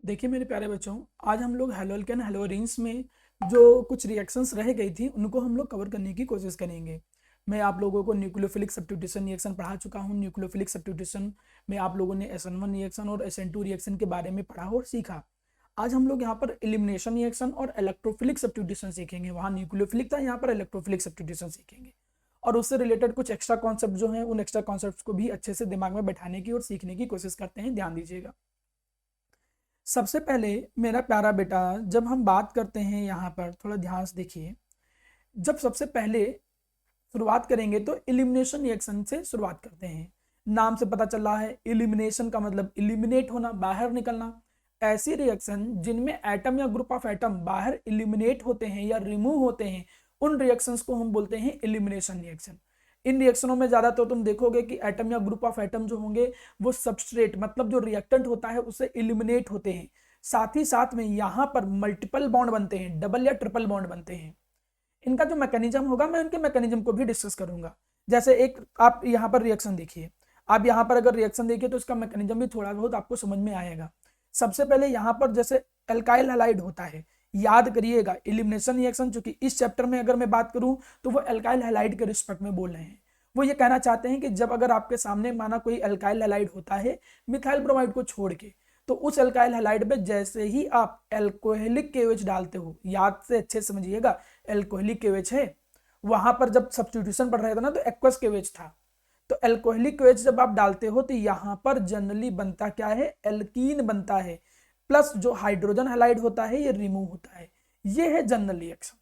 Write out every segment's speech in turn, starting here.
देखिए मेरे प्यारे बच्चों, आज हम लोग हेलोल्केन हेलोरिन्स में जो कुछ रिएक्शंस रह गई थी उनको हम लोग कवर करने की कोशिश करेंगे। मैं आप लोगों को न्यूक्लियोफिलिक सब्स्टिट्यूशन रिएक्शन पढ़ा चुका हूँ। न्यूक्लियोफिलिक सब्स्टिट्यूशन में आप लोगों ने SN1 रिएक्शन और SN2 रिएक्शन के बारे में पढ़ा और सीखा। आज हम लोग यहाँ पर एलिमिनेशन रिएक्शन और इलेक्ट्रोफिलिक सब्स्टिट्यूशन सीखेंगे। वहाँ न्यूक्लियोफिलिक था, यहाँ पर इलेक्ट्रोफिलिक सब्स्टिट्यूशन सीखेंगे और उससे रिलेटेड कुछ एक्स्ट्रा कॉन्सेप्ट जो हैं उन एक्स्ट्रा कॉन्सेप्ट को भी अच्छे से दिमाग में बैठाने की और सीखने की कोशिश करते हैं। ध्यान दीजिएगा। सबसे पहले मेरा प्यारा बेटा, जब हम बात करते हैं यहाँ पर थोड़ा ध्यान से देखिए। जब सबसे पहले शुरुआत करेंगे तो एलिमिनेशन रिएक्शन से शुरुआत करते हैं। नाम से पता चल रहा है एलिमिनेशन का मतलब एलिमिनेट होना, बाहर निकलना। ऐसी रिएक्शन जिनमें एटम या ग्रुप ऑफ एटम बाहर एलिमिनेट होते हैं या रिमूव होते हैं, उन रिएक्शंस को हम बोलते हैं एलिमिनेशन रिएक्शन। इन रिएक्शनों में ज्यादा तो तुम देखोगे कि एटम या ग्रुप ऑफ एटम जो होंगे वो सबस्ट्रेट मतलब जो रिएक्टेंट होता है उससे एलिमिनेट होते हैं। साथ ही साथ में यहाँ पर मल्टीपल बॉन्ड बनते हैं, डबल या ट्रिपल बॉन्ड बनते हैं। इनका जो मैकेनिज्म होगा मैं उनके मैकेनिज्म को भी डिस्कस करूंगा। जैसे एक आप यहाँ पर रिएक्शन देखिए, आप यहाँ पर अगर रिएक्शन देखिए तो इसका मैकेनिज्म भी थोड़ा बहुत आपको समझ में आएगा। सबसे पहले यहाँ पर जैसे एल्काइल हैलाइड होता है, याद करिएगा एलिमिनेशन रिएक्शन, चूंकि इस चैप्टर में अगर मैं बात करूं तो वो एल्काइल हैलाइड के रिस्पेक्ट में बोल रहे हैं। वो ये कहना चाहते हैं कि जब अगर आपके सामने माना कोई एल्काइल हैलाइड होता है मिथाइल ब्रोमाइड को छोड़ के, तो उस एल्काइल हैलाइड में जैसे ही आप एल्कोहलिक KOH डालते हो, याद से अच्छे समझिएगा, एल्कोहलिक KOH है। वहां पर जब सब्स्टिट्यूशन पढ़ रहे थे ना तो एक्वस KOH था। तो एल्कोहलिक KOH जब आप डालते हो तो यहां पर जनरली बनता क्या है, एल्कीन बनता है। प्लस जो हाइड्रोजन हैलाइड होता है ये रिमूव होता है। ये है जनरल रिएक्शन।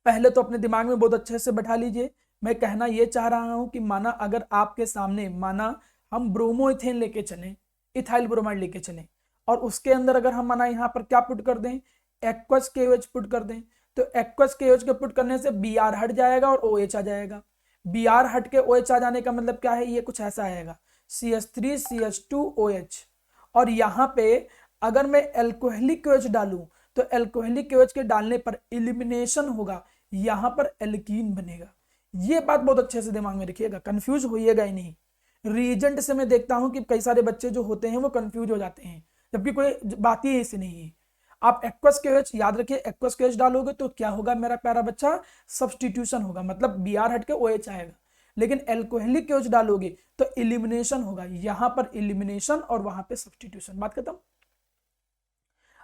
पहले तो अपने दिमाग में बहुत अच्छे से बैठा लीजिए। मैं कहना ये चाह रहा हूं कि माना अगर आपके सामने माना हम ब्रोमोइथेन लेके चलें, इथाइल ब्रोमाइड लेके चलें, और उसके अंदर अगर हम माना यहाँ पर क्या पुट कर दें, एक्वस KOH पुट कर दें, तो एक्वस KOH के पुट करने से Br हट जाएगा और OH आ जाएगा। Br हट के OH आ जाने का मतलब क्या है, ये कुछ ऐसा आएगा CH3CH2OH। और यहाँ पे अगर मैं एल्कोहलिक KOH डालूं तो एल्कोहलिक KOH के डालने पर एलिमिनेशन होगा, यहां पर एल्कीन बनेगा। ये बात बहुत अच्छे से दिमाग में रखिएगा, कंफ्यूज होइएगा ही नहीं। रीजेंट से मैं देखता हूं कि कई सारे बच्चे जो होते हैं वो कंफ्यूज हो जाते हैं, जबकि कोई बात ही ऐसी नहीं है। आप एक्वस KOH याद रखिए, एक्वस KOH डालोगे तो क्या होगा मेरा प्यारा बच्चा, सब्स्टिट्यूशन होगा, मतलब Br हट के OH आएगा। लेकिन एल्कोहलिक KOH डालोगे तो एलिमिनेशन होगा, यहां पर एलिमिनेशन और वहां पे सब्स्टिट्यूशन। बात खत्म।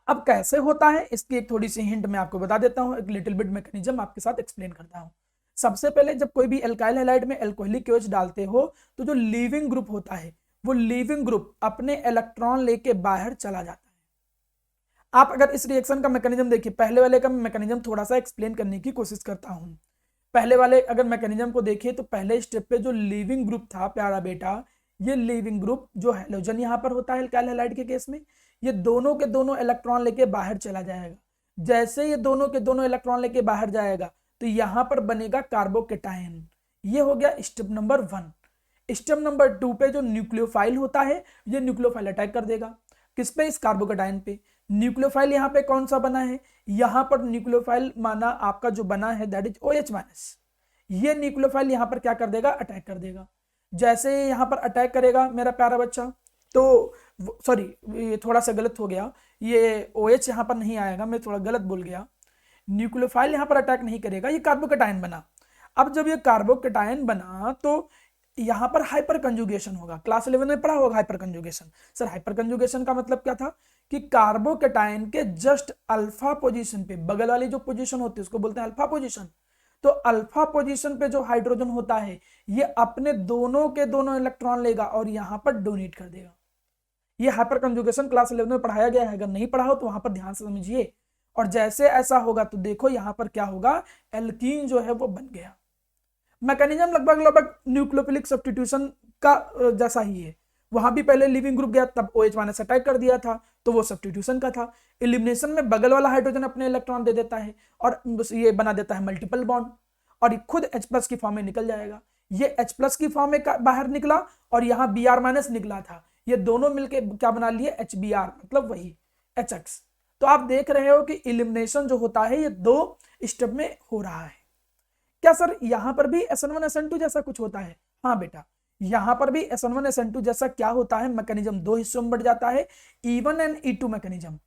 अब कैसे होता है इसकी एक थोड़ी सी हिंट मैं आपको बता देता हूं, एक लिटिल बिट मैकेनिज्म आपके साथ एक्सप्लेन करता हूं। सबसे पहले जब कोई भी एल्काइल हैलाइड में एल्कोहलिक KOH डालते हो तो जो लीविंग ग्रुप होता है वो लीविंग ग्रुप अपने इलेक्ट्रॉन लेके बाहर चला जाता है। आप अगर इस रिएक्शन का मैकेनिज्म देखिए, पहले वाले का मैकेनिज्म थोड़ा सा एक्सप्लेन करने की कोशिश करता हूं। पहले वाले अगर मैकेनिज्म को देखिए तो पहले स्टेप पे जो लीविंग ग्रुप था प्यारा बेटा, ये लीविंग ग्रुप जो हैलोजन यहां पर होता है एल्काइल हैलाइड के केस में, ये दोनों के दोनों इलेक्ट्रॉन लेके बाहर चला जाएगा। जैसे ये दोनों के दोनों इलेक्ट्रॉन लेके बाहर जाएगा तो यहां पर बनेगा कार्बोकेटायन। ये हो गया स्टेप नंबर 1। स्टेप नंबर 2 पे जो न्यूक्लियोफाइल होता है, ये न्यूक्लियोफाइल अटैक कर देगा किस पे, इस कार्बोकेटायन पे। न्यूक्लियोफाइल यहाँ पे कौन सा बना है, यहाँ पर न्यूक्लियोफाइल माना आपका जो बना है दैट इज OH-। ये न्यूक्लियोफाइल यहाँ पर क्या कर देगा, अटैक कर देगा। जैसे यहाँ पर अटैक करेगा मेरा प्यारा बच्चा, तो सॉरी ये थोड़ा सा गलत हो गया, ये OH यहाँ पर नहीं आएगा, मैं थोड़ा गलत बोल गया। न्यूक्लियोफाइल यहाँ पर अटैक नहीं करेगा, ये कार्बोकेटायन बना। अब जब ये कार्बोकेटायन बना तो यहाँ पर हाइपर कंजुगेशन होगा। क्लास 11 में पढ़ा होगा hyper conjugation. Sir hyper conjugation का मतलब क्या था कि कार्बोकेटायन के जस्ट अल्फा पोजीशन पे, बगल वाली जो पोजीशन होती है उसको बोलते हैं अल्फा पोजीशन। तो अल्फा पोजीशन पे जो हाइड्रोजन होता है ये अपने दोनों के दोनों इलेक्ट्रॉन लेगा और यहां पर डोनेट कर देगा। ये हाइपर कंजुगेशन क्लास 11 में पढ़ाया गया है, अगर नहीं पढ़ा हो तो वहां पर ध्यान से समझिए। और जैसे ऐसा होगा तो देखो यहां पर क्या होगा, एल्कीन जो है वो बन गया। मैकेनिज्म लगभग लगभग न्यूक्लियोफिलिक सब्स्टिट्यूशन का जैसा ही है। वहां भी पहले लिविंग ग्रुप गया तब OH- अटैक कर दिया था, तो वो सब्स्टिट्यूशन का था। एलिमिनेशन में बगल वाला हाइड्रोजन अपने इलेक्ट्रॉन दे देता है और ये बना देता है मल्टीपल बॉन्ड, और खुद H+ की फॉर्म में निकल जाएगा। ये H+ की फॉर्म में बाहर निकला और यहाँ Br- निकला था, ये दोनों मिलके क्या बना लिए, HBr, मतलब वही HX। तो आप देख रहे हो कि एलिमिनेशन जो होता है ये 2 स्टेप में हो रहा है। क्या सर यहाँ पर भी SN1 SN2 जैसा कुछ होता है? हाँ बेटा, यहां पर भी SN1 SN2 जैसा क्या होता है, मैकेनिज्म दो हिस्सों में बढ़ जाता है, E1 एंड E2 मैकेनिज्म।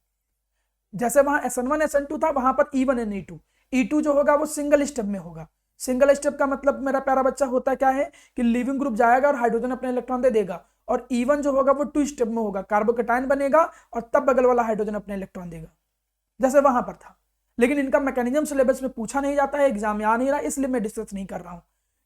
जैसे वहां SN1 SN2 था, वहां पर E1 एंड E2। E2 जो होगा वो सिंगल स्टेप में होगा। सिंगल स्टेप का मतलब मेरा प्यारा बच्चा होता क्या है कि लिविंग ग्रुप जाएगा और हाइड्रोजन अपने इलेक्ट्रॉन दे देगा, और E1 जो होगा वो 2 स्टेप में होगा, कार्बोकेटाइन बनेगा और तब बगल वाला हाइड्रोजन अपने इलेक्ट्रॉन देगा, जैसे वहां पर था। लेकिन इनका मैकेनिज्म सिलेबस में पूछा नहीं जाता है, एग्जाम में आ नहीं रहा, इसलिए मैं डिस्कस नहीं कर रहा हूं।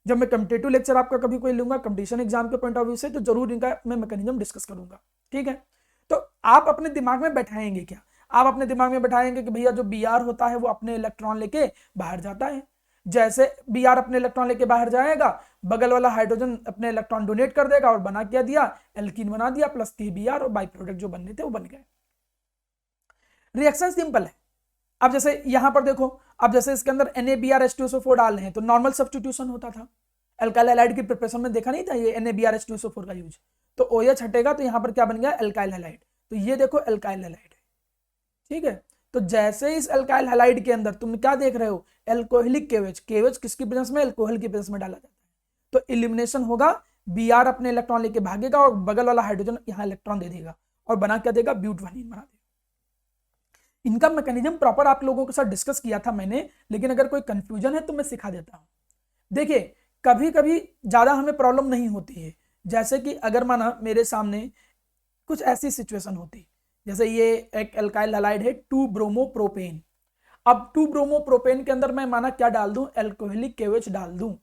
जब मैं कम्पिटेटिव लेक्चर आपका कभी कोई लूंगा कंपटीशन एग्जाम के पॉइंट ऑफ व्यू से, तो जरूर इनका मैं मैकेनिज्म डिस्कस करूंगा, ठीक है। तो आप अपने दिमाग में बैठाएंगे क्या, आप अपने दिमाग में बैठाएंगे कि भैया जो Br होता है वो अपने इलेक्ट्रॉन लेके बाहर जाता है, जैसे Br अपने इलेक्ट्रॉन लेके बाहर जाएगा, बगल वाला हाइड्रोजन अपने इलेक्ट्रॉन डोनेट कर देगा और बना क्या दिया, एल्कीन बना दिया, प्लस KBr, और बाई प्रोडक्ट जो बनने थे वो बन गए। रिएक्शन सिंपल है। अब जैसे यहां पर देखो, अब जैसे इसके अंदर NaBrH2SO4 डाल रहे हैं तो नॉर्मल सब्स्टिट्यूशन होता था, अल्काइल हैलाइड की प्रिपरेशन में देखा नहीं था ये NaBrH2SO4 का यूज, तो OH हटेगा तो यहां पर क्या बन गया, अल्काइल हैलाइड। तो ये देखो अल्काइल हैलाइड है, ठीक है। तो जैसे इस अल्काइल हैलाइड के अंदर तुम क्या देख रहे हो, एल्कोहलिक KOH, KOH किसकी प्रेजेंस में, अल्कोहल की प्रेजेंस में डाला जाता है, तो एलिमिनेशन होगा, Br अपने इलेक्ट्रॉन लेके भागेगा और बगल वाला हाइड्रोजन यहां इलेक्ट्रॉन दे देगा और बना क्या देगा, ब्यूटवानीन बना देगा। इनका मैकेनिज्म प्रॉपर आप लोगों के साथ डिस्कस किया था मैंने, लेकिन अगर कोई कंफ्यूजन है तो मैं सिखा देता हूं। देखिए कभी कभी ज्यादा हमें प्रॉब्लम नहीं होती है, जैसे कि अगर माना मेरे सामने कुछ ऐसी सिचुएशन होती, जैसे ये एक अल्काइल हैलाइड है 2 ब्रोमोप्रोपेन। अब 2 ब्रोमोप्रोपेन के अंदर मैं माना क्या डाल दूं, एल्कोहलिक KOH डाल दूं।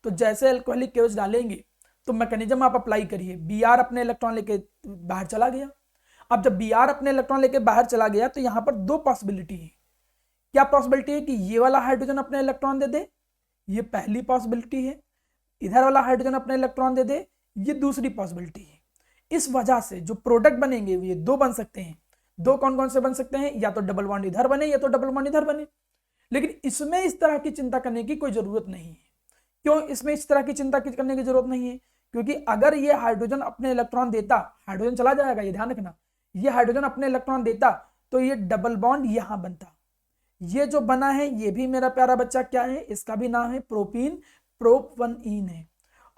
तो जैसे एल्कोहलिक KOH डालेंगे तो मैकेनिज्म आप अप्लाई करिए, Br अपने इलेक्ट्रॉन लेके बाहर चला गया। अब जब Br अपने इलेक्ट्रॉन लेके बाहर चला गया तो यहां पर दो पॉसिबिलिटी है। क्या पॉसिबिलिटी है कि ये वाला हाइड्रोजन अपने इलेक्ट्रॉन दे दे, ये पहली पॉसिबिलिटी है, इधर वाला हाइड्रोजन अपने इलेक्ट्रॉन दे दे, ये दूसरी पॉसिबिलिटी है। इस वजह से जो प्रोडक्ट बनेंगे ये दो बन सकते हैं। दो कौन कौन से बन सकते हैं, या तो डबल बॉन्ड इधर बने या तो डबल बॉन्ड इधर बने। लेकिन इसमें इस तरह की चिंता करने की कोई जरूरत नहीं है। क्यों इसमें इस तरह की चिंता करने की जरूरत नहीं है, क्योंकि अगर ये हाइड्रोजन अपने इलेक्ट्रॉन देता, हाइड्रोजन चला जाएगा, ये ध्यान रखना, ये हाइड्रोजन अपने इलेक्ट्रॉन देता तो ये डबल बॉन्ड यहां बनता। ये जो बना है ये भी मेरा प्यारा बच्चा क्या है, इसका भी नाम है प्रोपीन, प्रोप1ईन है।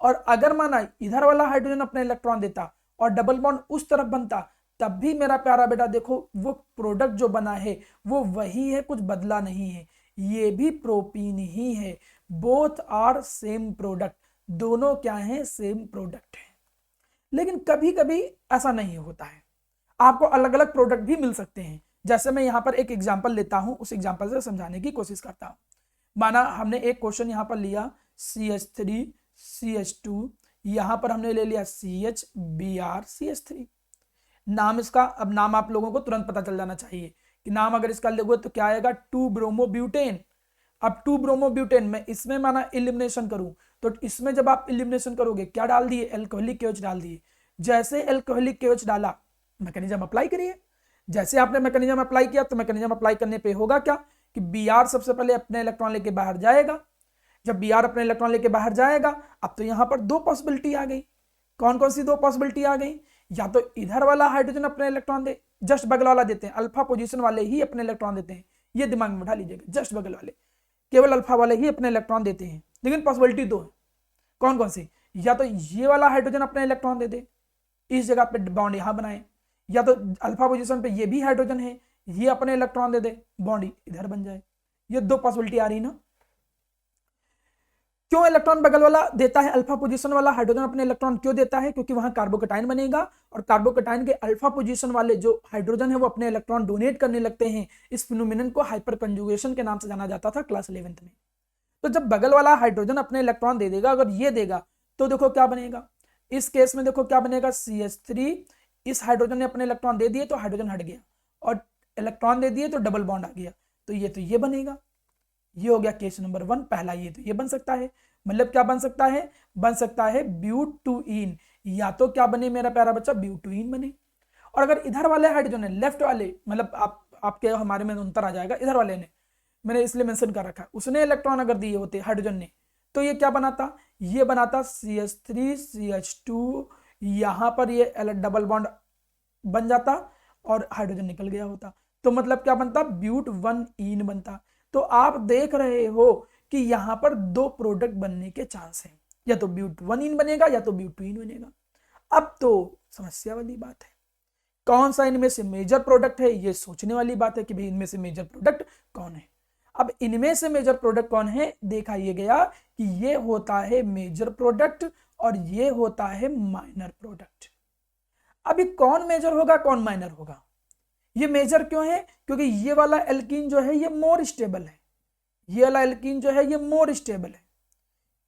और अगर माना इधर वाला हाइड्रोजन अपने इलेक्ट्रॉन देता और डबल बॉन्ड उस तरफ बनता, तब भी मेरा प्यारा बेटा देखो वो प्रोडक्ट जो बना है वो वही है, कुछ बदला नहीं है, ये भी प्रोपीन ही है। बोथ आर सेम प्रोडक्ट, दोनों क्या है, सेम प्रोडक्ट है। लेकिन कभी कभी ऐसा नहीं होता है, आपको अलग अलग प्रोडक्ट भी मिल सकते हैं। जैसे मैं यहां पर एक एग्जांपल लेता हूं, उस एग्जांपल से समझाने की कोशिश करता हूं। माना हमने एक क्वेश्चन यहां पर लिया CH3 CH2, यहां पर हमने ले लिया CH Br CH3। नाम इसका, अब नाम आप लोगों को तुरंत पता चल जाना चाहिए कि नाम अगर इसका लोगे तो क्या आएगा, 2 ब्रोमोब्यूटेन। अब 2 ब्रोमोब्यूटेन में इसमें माना एलिमिनेशन करूं, तो इसमें जब आप एलिमिनेशन करोगे क्या डाल दिए, एल्कोहलिक KOH डाल दिए। जैसे एल्कोहलिक KOH डाला, मैकेनिज्म अप्लाई करिए। जैसे आपने मैकेनिज्म अप्लाई किया तो मैकेनिज्म अप्लाई करने पे होगा क्या कि Br सबसे पहले अपने इलेक्ट्रॉन लेके बाहर जाएगा। जब Br अपने इलेक्ट्रॉन लेके बाहर जाएगा, अब तो यहां पर दो पॉसिबिलिटी आ गई। कौन कौन सी दो पॉसिबिलिटी आ गई, या तो इधर वाला हाइड्रोजन अपने इलेक्ट्रॉन दे, जस्ट बगल वाला देते हैं, अल्फा पोजीशन वाले ही अपने इलेक्ट्रॉन देते हैं, ये दिमाग में बैठा लीजिएगा, जस्ट बगल वाले, केवल अल्फा वाले ही अपने इलेक्ट्रॉन देते हैं। लेकिन पॉसिबिलिटी दो है, कौन कौन सी, या तो ये वाला हाइड्रोजन अपने इलेक्ट्रॉन दे दे, इस जगह पे बॉन्ड यहां बनाए, या तो अल्फा पोजीशन पे ये भी हाइड्रोजन है, ये अपने इलेक्ट्रॉन दे दे, बॉन्ड इधर बन जाए। ये दो पॉसिबिलिटी आ रही ना। क्यों इलेक्ट्रॉन बगल वाला देता है, अल्फा पोजीशन वाला हाइड्रोजन अपने इलेक्ट्रॉन क्यों देता है, क्योंकि वहां कार्बोकेटाइन बनेगा और कार्बोकेटाइन के अल्फा पोजीशन वाले जो हाइड्रोजन है वो अपने इलेक्ट्रॉन डोनेट करने लगते हैं। इस फिनोमिनन को हाइपर कंजुगेशन के नाम से जाना जाता था क्लास 11th में। तो जब बगल वाला हाइड्रोजन अपने इलेक्ट्रॉन दे देगा, अगर ये देगा तो देखो क्या बनेगा, इस केस में देखो क्या बनेगा, CH3, इस हाइड्रोजन ने अपने इलेक्ट्रॉन दे दिए तो हाइड्रोजन हट गया, और इलेक्ट्रॉन दे दिए तो डबल बॉन्ड आ गया, तो ये बनेगा। ये हो गया केस नंबर 1 पहला, ये तो ये बन सकता है। मतलब क्या बन सकता है, बन सकता है ब्यूटुईन, या तो क्या बने मेरा प्यारा बच्चा, ब्यूटुईन बने। और अगर इधर वाले हाइड्रोजन है, लेफ्ट वाले, मतलब आपके हमारे में अंतर आ जाएगा, इधर वाले ने, मैंने इसलिए मेंशन कर रखा है, उसने इलेक्ट्रॉन अगर दिए होते हाइड्रोजन ने, तो ये क्या बनाता, ये बनाता CH3 CH2, यहां पर ये डबल बॉन्ड बन जाता और हाइड्रोजन निकल गया होता। तो मतलब क्या बनता, ब्यूट1ईन बनता। तो आप देख रहे हो कि यहां पर दो प्रोडक्ट बनने के चांस हैं। या तो ब्यूटवनीन बनेगा या तो ब्यूटीन बनेगा। अब तो समस्या वाली बात है, कौन सा इनमें से मेजर प्रोडक्ट है, ये सोचने वाली बात है कि भाई इनमें से मेजर प्रोडक्ट कौन है। अब इनमें से मेजर प्रोडक्ट कौन है, देखा ये गया कि ये होता है मेजर प्रोडक्ट और ये होता है माइनर प्रोडक्ट। अभी कौन मेजर होगा कौन माइनर होगा, ये मेजर क्यों है, क्योंकि ये वाला एल्कीन जो है ये मोर स्टेबल है, ये वाला एल्कीन जो है ये मोर स्टेबल है।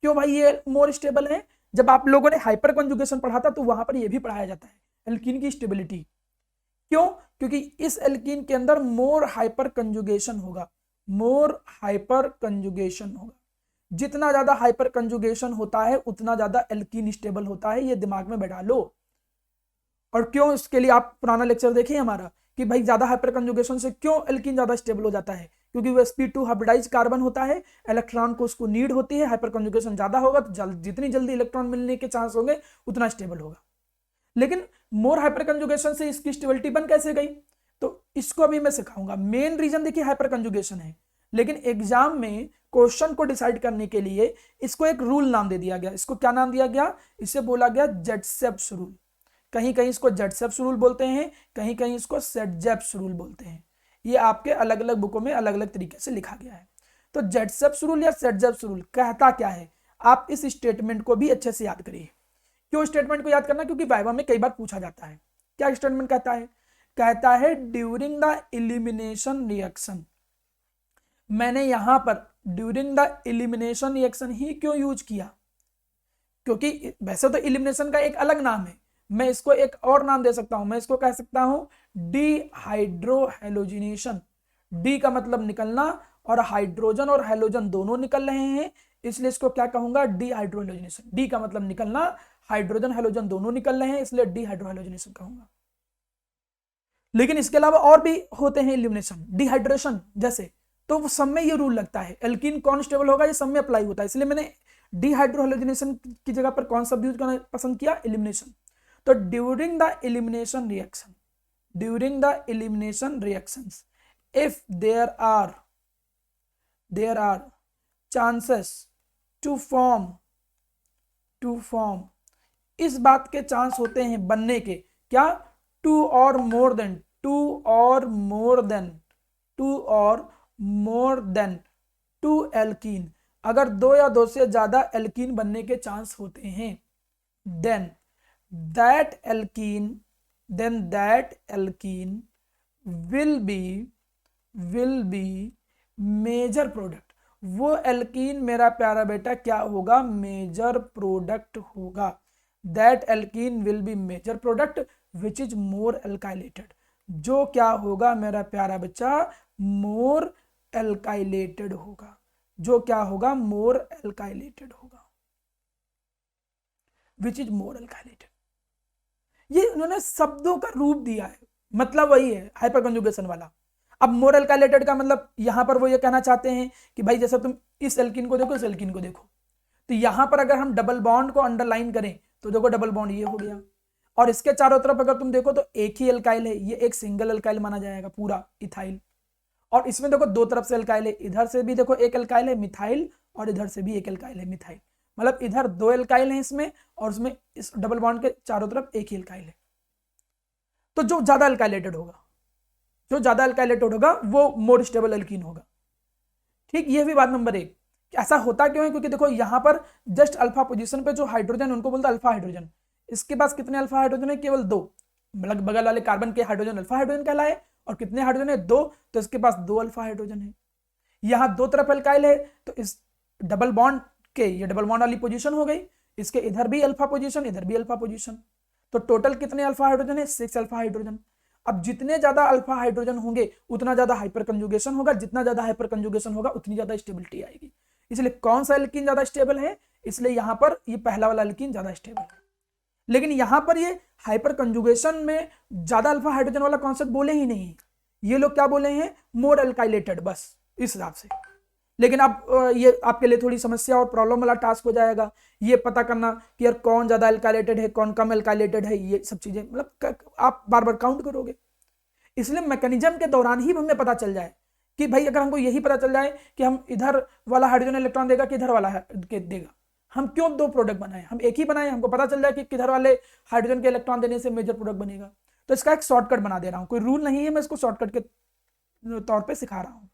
क्यों भाई ये मोर स्टेबल है, जब आप लोगों ने हाइपर कंजुगेशन पढ़ा था तो वहां पर ये भी पढ़ाया जाता है एल्कीन की स्टेबिलिटी। क्यों, क्योंकि इस एल्कीन के अंदर मोर हाइपर कंजुगेशन होगा, मोर हाइपर कंजुगेशन होगा। जितना ज्यादा हाइपर कंजुगेशन होता है उतना ज्यादा एल्कीन स्टेबल होता है, ये दिमाग में बैठा लो। और क्यों, इसके लिए आप पुराना लेक्चर देखिए हमारा कि भाई ज्यादा हाइपर कंजुगेशन से क्यों एल्कीन ज्यादा स्टेबल हो जाता है, क्योंकि वो sp2 हाइब्रिडाइज कार्बन होता है, इलेक्ट्रॉन को उसको नीड होती है, हाइपर कंजुगेशन ज्यादा होगा तो जितनी जल्दी इलेक्ट्रॉन मिलने के चांस होंगे उतना स्टेबल होगा। लेकिन मोर हाइपर कंजुगेशन से इसकी स्टेबिलिटी बन कैसे गई, तो इसको अभी मैं सिखाऊंगा। मेन रीजन देखिए हाइपर कंजुगेशन है, लेकिन एग्जाम में क्वेश्चन को डिसाइड करने के लिए इसको एक रूल नाम दे दिया गया। इसको क्या नाम दिया गया, इसे बोला गया जेटसेप्स रूल। कहीं कहीं इसको जेटसेप्स रूल बोलते हैं, कहीं कहीं इसको सेटजेप्स रूल बोलते हैं। ये आपके अलग अलग बुकों में अलग अलग तरीके से लिखा गया है। तो जेटसेप्स रूल या सेटजेप्स रूल कहता क्या है, आप इस स्टेटमेंट को भी अच्छे से याद करिए। क्यों स्टेटमेंट को याद करना, क्योंकि वाइवा में कई बार पूछा जाता है। क्या स्टेटमेंट कहता है, कहता है ड्यूरिंग द एलिमिनेशन रिएक्शन। मैंने यहां पर ड्यूरिंग द एलिमिनेशन रिएक्शन ही क्यों यूज किया, क्योंकि वैसे तो एलिमिनेशन का एक अलग नाम है, मैं इसको एक और नाम दे सकता हूं, मैं इसको कह सकता हूं डिहाइड्रोहेलोजिनेशन। डी का मतलब निकलना और हाइड्रोजन और हेलोजन दोनों निकल रहे हैं, इसलिए इसको क्या कहूंगा, डिहाइड्रोहेलोजिनेशन। डी का मतलब निकलना, हाइड्रोजन हेलोजन दोनों निकल रहे हैं, इसलिए डिहाइड्रोहेलोजिनेशन कहूंगा। लेकिन इसके अलावा और भी होते हैं एलिमिनेशन, डिहाइड्रेशन जैसे, तो सब में ये रूल लगता है। एल्कीन कौन स्टेबल होगा ये सब में अप्लाई होता है, इसलिए मैंने डिहाइड्रोहेलोजिनेशन की जगह पर कौन सा यूज करना पसंद किया, एलिमिनेशन। तो during the elimination reaction, during the elimination reactions if there are chances to form, इस बात के चांस होते हैं बनने के, क्या, टू और मोर देन टू एल्कीन। अगर दो या दो से ज्यादा एल्कीन बनने के चांस होते हैं, then that alkene will be major product. वो एल्कीन मेरा प्यारा बेटा क्या होगा, मेजर प्रोडक्ट होगा। That alkene will be major product which is more alkylated. जो क्या होगा मेरा प्यारा बच्चा, मोर एल्काइलेटेड होगा। जो क्या होगा, मोर एल्काइलेटेड होगा, विच इज मोर एल्काइलेटेड। ये उन्होंने शब्दों का रूप दिया है, मतलब वही है हाइपर कंजुगेशन वाला। अब मोर एल्काइलेटेड का मतलब यहां पर वो ये कहना चाहते हैं कि भाई जैसे तुम इस एल्कीन को देखो, इस एल्कीन को देखो, तो यहां पर अगर हम डबल बॉन्ड को अंडरलाइन करें तो देखो डबल बॉन्ड ये हो गया, और इसके चारों तरफ अगर तुम देखो तो एक ही एल्काइल है, ये एक सिंगल एल्काइल माना जाएगा पूरा इथाइल। और इसमें देखो दो तरफ से एल्काइल है, इधर से भी देखो एक एल्काइल है मिथाइल और इधर से भी एक एल्काइल है मिथाइल, मतलब इधर दो एल्काइल है इसमें और उसमें इस डबल बॉन्ड के चारों तरफ एक ही एल्काइल है। तो जो ज्यादा एल्काइलेटेड होगा वो मोर स्टेबल एल्कीन होगा। ठीक, ये भी बात नंबर एक। ऐसा होता क्यों है, क्योंकि देखो यहां पर जस्ट अल्फा पोजीशन पे जो हाइड्रोजन उनको बोलता है अल्फा हाइड्रोजन। इसके पास कितने अल्फा हाइड्रोजन है, केवल दो, मतलब बगल वाले कार्बन के हाइड्रोजन अल्फा हाइड्रोजन कहलाए, और कितने हाइड्रोजन है, दो, तो इसके पास दो अल्फा हाइड्रोजन है। यहां दो तरफ एल्काइल है तो इस डबल बॉन्ड के ये डबल बॉन्ड वाली पोजीशन हो गई, इसके इधर भी अल्फा पोजीशन, इधर भी अल्फा पोजीशन, तो टोटल कितने अल्फा हाइड्रोजन है, 6 अल्फा हाइड्रोजन। अब जितने ज्यादा अल्फा हाइड्रोजन होंगे उतना ज्यादा हाइपर कंजुगेशन होगा, जितना ज्यादा हाइपर कंजुगेशन होगा उतनी ज्यादा स्टेबिलिटी आएगी। इसलिए कौन सा एल्कीन ज्यादा स्टेबल है, इसलिए यहां पर ये पहला वाला एल्कीन ज्यादा स्टेबल है। लेकिन यहां पर ये हाइपर कंजुगेशन में ज्यादा अल्फा हाइड्रोजन वाला कॉन्सेप्ट बोले ही नहीं, ये लोग क्या बोले हैं, मोर एल्काइलेटेड, बस इस हिसाब से। लेकिन अब ये आपके लिए थोड़ी समस्या और प्रॉब्लम वाला टास्क हो जाएगा, ये पता करना कि यार कौन ज्यादा एल्काइलेटेड है, कौन कम एल्काइलेटेड है, ये सब चीजें मतलब आप बार बार काउंट करोगे। इसलिए मैकेनिज्म के दौरान ही हमें पता चल जाए कि भाई अगर हमको यही पता चल जाए कि हम इधर वाला हाइड्रोजन इलेक्ट्रॉन देगा कि इधर वाला देगा, हम क्यों दो प्रोडक्ट बनाए, हम एक ही बनाए, हमको पता चल रहा है कि किधर वाले हाइड्रोजन के इलेक्ट्रॉन देने से मेजर प्रोडक्ट बनेगा। तो इसका एक शॉर्टकट बना दे रहा हूं, कोई रूल नहीं है, मैं इसको शॉर्टकट के तौर पे सिखा रहा हूं।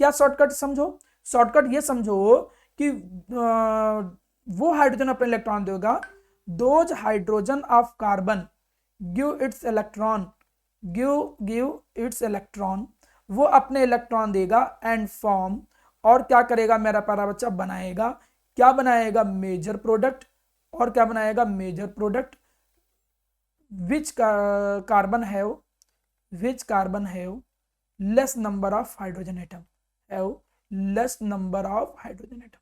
क्या शॉर्टकट समझो, शॉर्टकट ये समझो कि वो हाइड्रोजन अपने इलेक्ट्रॉन देगा, those hydrogen of carbon give its electron, give its electron, वो अपने इलेक्ट्रॉन देगा एंड फॉर्म, और क्या करेगा मेरा प्यारा बच्चा, बनाएगा, क्या बनाएगा, मेजर प्रोडक्ट। और क्या बनाएगा, major product which carbon have less number of hydrogen atom, have less number of hydrogen atom.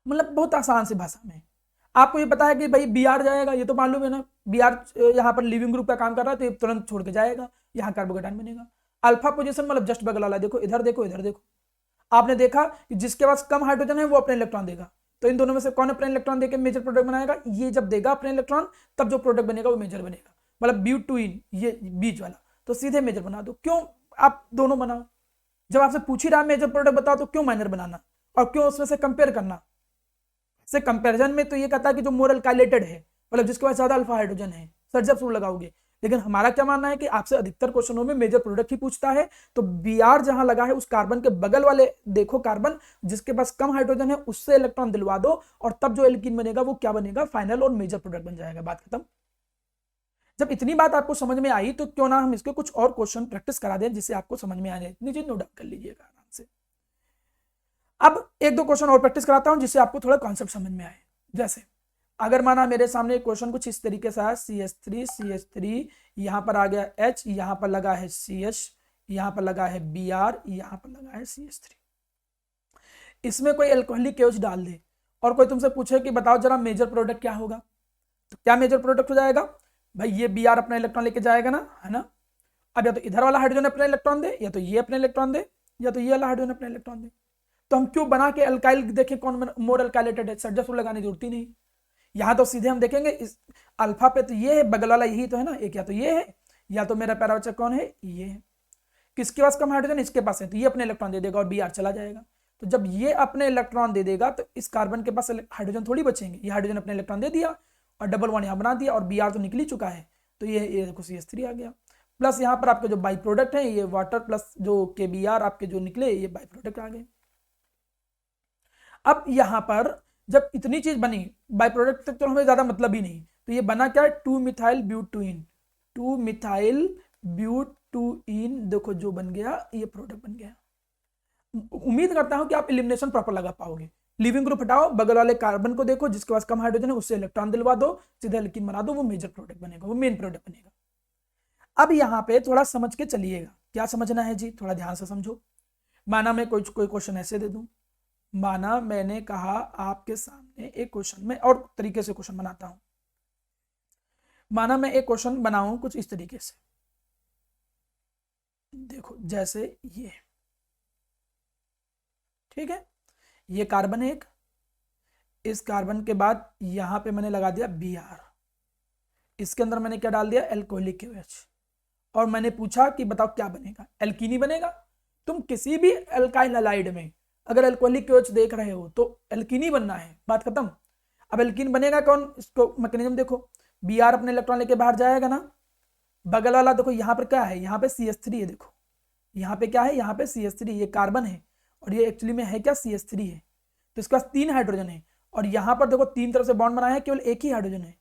मतलब बहुत आसान सी भाषा में आपको ये पता है कि भाई Br जाएगा, ये तो मालूम है ना, Br यहाँ पर लिविंग ग्रुप का काम कर रहा है तो ये तुरंत छोड़ के जाएगा, यहाँ कार्बोकेटाइन बनेगा। अल्फा पोजीशन मतलब जस्ट बगल वाला, देखो इधर देखो इधर देखो, आपने देखा कि जिसके पास कम हाइड्रोजन है वो अपने इलेक्ट्रॉन देगा, तो इन दोनों में से कौन अपने इलेक्ट्रॉन देके मेजर प्रोडक्ट बनाएगा, ये जब देगा अपने इलेक्ट्रॉन तब जो प्रोडक्ट बनेगा वो मेजर बनेगा, मतलब ब्यूटीन ये बीच वाला, तो सीधे मेजर बना दो। क्यों आप दोनों बनाओ, जब आपसे पूछ ही रहा मेजर प्रोडक्ट बताओ तो क्यों माइनर बनाना, और क्यों उसमें से कंपेयर करना। से कंपैरिजन में तो ये कहता है कि जो मोर अल्काइलेटेड है, मतलब जिसके पास ज्यादा अल्फा हाइड्रोजन है, सर जब सूर लगाओगे। लेकिन हमारा क्या मानना है कि आपसे अधिकतर क्वेश्चनों में मेजर प्रोडक्ट ही पूछता है, तो Br जहां लगा है उस कार्बन के बगल वाले देखो, कार्बन जिसके पास कम हाइड्रोजन है उससे इलेक्ट्रॉन दिलवा दो, और तब जो एल्कीन बनेगा वो क्या बनेगा, फाइनल और मेजर प्रोडक्ट बन जाएगा, बात खत्म। जब इतनी बात आपको समझ में आई तो क्यों ना हम इसके कुछ और क्वेश्चन प्रैक्टिस करा दें जिससे आपको समझ में आ जाए। इतनी चीज नोट डाउन कर लीजिएगा आराम से। अब एक दो क्वेश्चन और प्रैक्टिस कराता हूं जिससे आपको थोड़ा कॉन्सेप्ट समझ में आए। जैसे अगर माना मेरे सामने क्वेश्चन कुछ इस तरीके से है, CH3 यहां पर आ गया H, यहां पर लगा है CH, यहां पर लगा है Br, यहां पर लगा है CH3, इसमें कोई अल्कोहलिक केओच डाल दे और कोई तुमसे पूछे कि बताओ जरा मेजर प्रोडक्ट क्या होगा, तो क्या मेजर प्रोडक्ट हो जाएगा भाई, ये Br अपना इलेक्ट्रॉन लेके जाएगा ना, है ना। अब या तो इधर वाला हाइड्रोजन अपना इलेक्ट्रॉन दे, या तो ये अपने इलेक्ट्रॉन दे, या तो ये वाला हाइड्रोजन अपना इलेक्ट्रॉन दे। तो हम क्यों बना के अल्काइल देखें कौन मोर अल्काइलेटेड है, सर्जस लगाने की जरूरत ही नहीं। यहां तो सीधे हम देखेंगे इस अल्फा पे तो ये है, बगल वाला यही तो है ना, एक या तो ये है या तो मेरा पैरा बच्चा कौन है, ये है। किसके पास कम हाइड्रोजन, इसके पास है, तो ये अपने इलेक्ट्रॉन दे देगा और Br चला जाएगा। तो जब ये अपने इलेक्ट्रॉन दे देगा तो इस कार्बन के पास हाइड्रोजन थोड़ी बचेंगे, ये हाइड्रोजन अपने इलेक्ट्रॉन दे दिया और डबल बॉन्ड यहाँ बना दिया, और Br तो निकल ही चुका है, तो ये देखो CH3 आ गया। प्लस यहाँ पर आपके जो बाई प्रोडक्ट है, ये वाटर प्लस जो KBr आपके जो निकले, ये बाई प्रोडक्ट आ गए। अब यहां पर जब इतनी चीज बनी, बाई प्रोडक्ट तक तो हमें ज्यादा मतलब ही नहीं, तो ये बना क्या, 2-मिथाइल ब्यूटीन, 2-मिथाइल ब्यूटीन, देखो जो बन गया ये प्रोडक्ट बन गया। उम्मीद करता हूं कि आप एलिमिनेशन प्रॉपर लगा पाओगे। लिविंग ग्रुप हटाओ, बगल वाले कार्बन को देखो जिसके पास कम हाइड्रोजन है उससे इलेक्ट्रॉन दिलवा दो, सीधे एल्कीन बना दो, वो मेजर प्रोडक्ट बनेगा, वो मेन प्रोडक्ट बनेगा। अब यहां पे थोड़ा समझ के चलिएगा, क्या समझना है जी, थोड़ा ध्यान से समझो। माना मैं कोई क्वेश्चन ऐसे दे दूं, माना मैंने कहा आपके सामने एक क्वेश्चन, में और तरीके से क्वेश्चन बनाता हूं। माना मैं एक क्वेश्चन बनाऊं कुछ इस तरीके से, देखो जैसे ये, ठीक है, ये कार्बन है एक, इस कार्बन के बाद यहां पे मैंने लगा दिया Br, इसके अंदर मैंने क्या डाल दिया, एल्कोहलिक KOH, और मैंने पूछा कि बताओ क्या बनेगा, एल्कीनी बनेगा। तुम किसी भी अल्काइल हैलाइड में अगर अल्कोहलिक KOH देख रहे हो तो एल्कीनी बनना है, बात खत्म। अब एल्कीन बनेगा कौन, इसको मैकेनिज्म देखो, Br अपने इलेक्ट्रॉन लेके बाहर जाएगा ना, बगल वाला देखो यहाँ पर क्या है, यहाँ पे CH3 है, देखो यहाँ पे क्या है, यहाँ पे CH3, ये कार्बन है और ये एक्चुअली में है क्या, CH3 है, तो इसके पास 3 हाइड्रोजन है, और यहाँ पर देखो 3 तरफ से बॉन्ड बनाया है, केवल एक ही हाइड्रोजन है।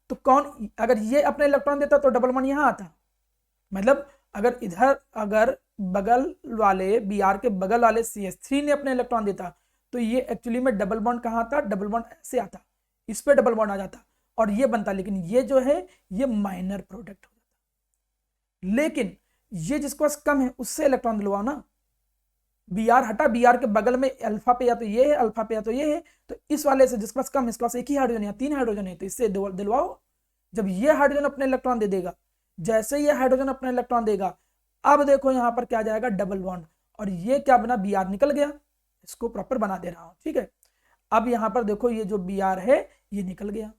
तो कौन, अगर ये अपने इलेक्ट्रॉन देता तो डबल बॉन्ड यहाँ आता, मतलब अगर इधर अगर बगल वाले Br के बगल वाले CH3 ने अपने इलेक्ट्रॉन देता तो ये एक्चुअली में डबल बॉन्ड कहाँ आता, डबल बॉन्ड ऐसे आता, इस पे डबल बॉन्ड आ जाता और ये बनता, लेकिन ये जो है ये माइनर प्रोडक्ट हो जाता। लेकिन ये जिसके पास कम है उससे इलेक्ट्रॉन दिलवाओ ना, Br हटा, Br के बगल में अल्फा पे या तो ये है, अल्फा पे या तो ये है, तो इस वाले से जिसके पास कम, इसके पास एक ही हाइड्रोजन है, 3 हाइड्रोजन है, तो इससे दिलवाओ। जब ये हाइड्रोजन अपने इलेक्ट्रॉन दे देगा, जैसे ये हाइड्रोजन अपना इलेक्ट्रॉन देगा, अब देखो यहां पर क्या जाएगा, डबल बॉन्ड, और ये क्या बना, Br निकल गया, इसको प्रॉपर बना दे रहा हूं, ठीक है। अब यहां पर देखो ये जो Br है ये निकल गया,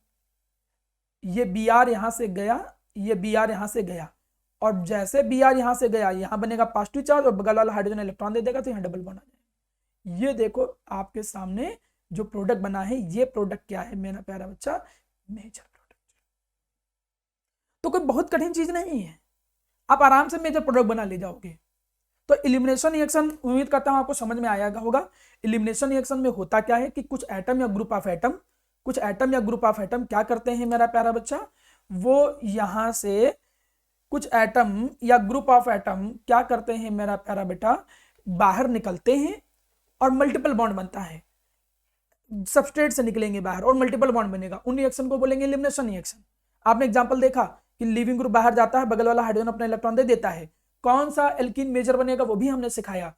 ये Br यहां से गया, ये Br यहां से गया, और जैसे Br यहां से गया यहां बनेगा पॉजिटिव चार्ज और बगल वाला हाइड्रोजन इलेक्ट्रॉन दे देगा तो यहां डबल बॉन्ड आ जाएगा। ये देखो आपके सामने जो प्रोडक्ट बना है ये प्रोडक्ट क्या है मेरा प्यारा बच्चा, मेजर प्रोडक्ट। तो कोई बहुत कठिन चीज नहीं है, आप आराम से मेजर प्रोडक्ट बना ले जाओगे। तो एलिमिनेशन रिएक्शन उम्मीद करता हूं आपको समझ में आया होगा। एलिमिनेशन रिएक्शन में होता क्या है कि कुछ एटम या ग्रुप ऑफ एटम क्या करते हैं मेरा प्यारा बच्चा, वो यहां से कुछ एटम या ग्रुप ऑफ एटम क्या करते हैं मेरा प्यारा बेटा, बाहर निकलते हैं और मल्टीपल बॉन्ड बनता है, सबस्ट्रेट से निकलेंगे बाहर और मल्टीपल बॉन्ड बनेगा, उन रिएक्शन को बोलेंगे एलिमिनेशन रिएक्शन। आपने एग्जांपल देखा कि लिविंग ग्रुप बाहर जाता है, बगल वाला हाइड्रोजन अपना इलेक्ट्रॉन दे देता है, कौन सा एल्कीन मेजर बनेगा वो भी हमने सिखाया।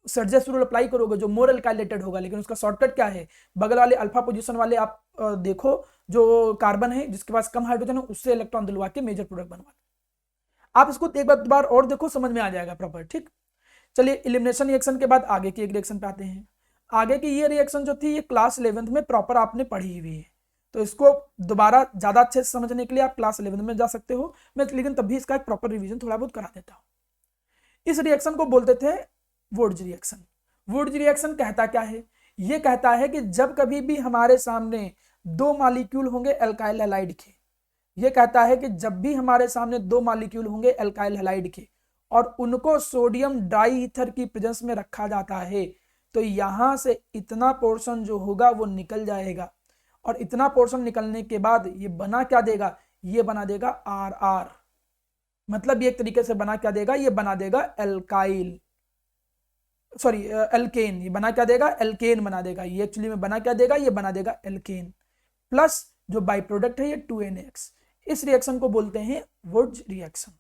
सर्जेस रूल अप्लाई करोगे जो मोर एल्काइलेटेड होगा, लेकिन उसका शॉर्टकट क्या है, बगल वाले अल्फा पोजीशन वाले आप देखो जो कार्बन है जिसके पास कम हाइड्रोजन है उससे इलेक्ट्रॉन दिलवा के मेजर प्रोडक्ट बनवा। आप इसको एक बार और देखो, समझ में आ जाएगा प्रॉपर। ठीक, चलिए एलिमिनेशन रिएक्शन के बाद आगे की एक रिएक्शन पे आते हैं। आगे की ये रिएक्शन जो थी ये क्लास 11th में प्रॉपर आपने पढ़ी हुई है, तो इसको दोबारा ज्यादा अच्छे से समझने के लिए आप क्लास 11th में जा सकते हो, मैं लेकिन तब भी इसका एक प्रॉपर रिवीजन थोड़ा बहुत करा देता हूँ। इस रिएक्शन को बोलते थे वुड्स रिएक्शन। वुड्स रिएक्शन कहता क्या है, ये कहता है कि जब कभी भी हमारे सामने दो मॉलिक्यूल होंगे एल्काइल हैलाइड के, ये कहता है कि जब भी हमारे सामने दो मॉलिक्यूल होंगे एल्काइल हैलाइड के और उनको सोडियम डाई ईथर की प्रेजेंस में रखा जाता है, तो यहां से इतना पोर्शन जो होगा वो निकल जाएगा, और इतना पोर्शन निकलने के बाद ये बना क्या देगा, ये बना देगा आर आर, मतलब ये एक तरीके से बना क्या देगा, ये बना देगा एल्काइल सॉरी एल्केन, ये बना क्या देगा, एल्केन बना देगा, ये एक्चुअली में बना क्या देगा, ये बना देगा एल्केन, प्लस जो बाई प्रोडक्ट है ये 2NX। इस रिएक्शन को बोलते हैं वुड्स रिएक्शन।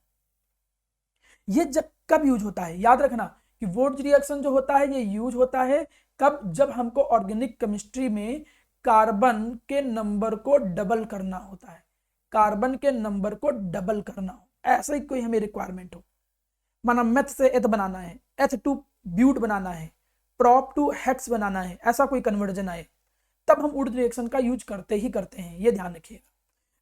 ये जब कब यूज होता है, याद रखना कि वुड्स रिएक्शन जो होता है ये यूज होता है कब, जब हमको ऑर्गेनिक केमिस्ट्री में कार्बन के नंबर को डबल करना होता है, कार्बन के नंबर को डबल करना हो, ऐसा ही कोई हमें रिक्वायरमेंट हो, माना मेथ से एथ बनाना है, एथ टू ब्यूट बनाना है, प्रॉप टू हेक्स बनाना है, ऐसा कोई कन्वर्जन आए, तब हम वुड्स रिएक्शन का यूज करते ही करते हैं, ये ध्यान रखिएगा।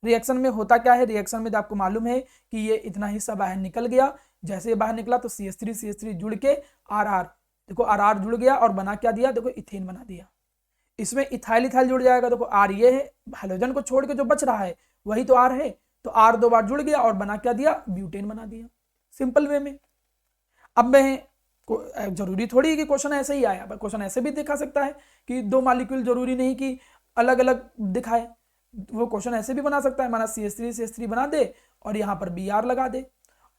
रिएक्शन में होता क्या है, रिएक्शन में तो आपको मालूम है कि ये इतना हिस्सा बाहर निकल गया, जैसे ये बाहर निकला तो CH3 जुड़ के RR, देखो RR जुड़ गया और बना क्या दिया, देखो इथेन बना दिया। इसमें इथाइल इथाइल जुड़ जाएगा, देखो R ये है, हाइड्रोजन को छोड़ के जो बच रहा है वही तो R है, तो R दो बार जुड़ गया और बना क्या दिया, ब्यूटेन बना दिया, सिंपल वे में। अब मैं जरूरी थोड़ी है कि क्वेश्चन ऐसे ही आया, क्वेश्चन ऐसे भी दिखा सकता है कि दो मॉलिक्यूल, जरूरी नहीं कि अलग अलग दिखाए, वो क्वेश्चन ऐसे भी बना सकता है, माना CH3 बना दे और यहाँ पर Br लगा दे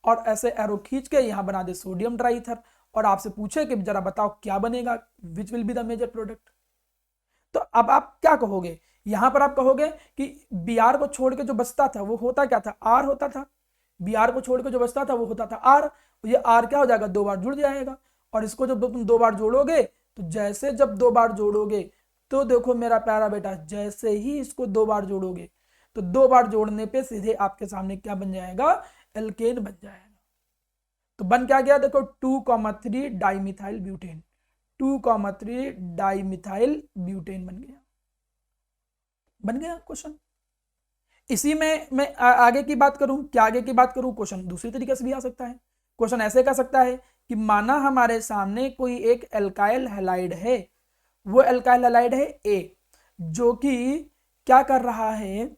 और ऐसे एरो खींच के यहाँ बना दे सोडियम ट्राई ईथर, और आपसे पूछे कि जरा बताओ क्या बनेगा, which will be the major product. तो अब आप क्या कहोगे, यहाँ पर आप कहोगे कि Br को छोड़ के जो बचता था वो होता क्या था, R होता था, Br को छोड़ के जो बचता था वो होता था R, ये R क्या हो जाएगा, दो बार जुड़ जाएगा, और इसको जब तुम दो बार जोड़ोगे तो जैसे जब दो बार जोड़ोगे तो देखो मेरा प्यारा बेटा, जैसे ही इसको दो बार जोड़ोगे तो दो बार जोड़ने पे सीधे आपके सामने क्या बन जाएगा, एल्केन बन जाएगा। तो बन क्या गया, देखो 2,3 डाइमिथाइल ब्यूटेन, 2,3 डाइमिथाइल ब्यूटेन बन गया क्वेश्चन। इसी में मैं आगे की बात करूं, क्या आगे की बात करूं, क्वेश्चन दूसरी तरीके से भी आ सकता है। क्वेश्चन ऐसे कर सकता है कि माना हमारे सामने कोई एक एल्काइल हैलाइड है, वो एल्काइल हैलाइड है A, जो कि क्या कर रहा है,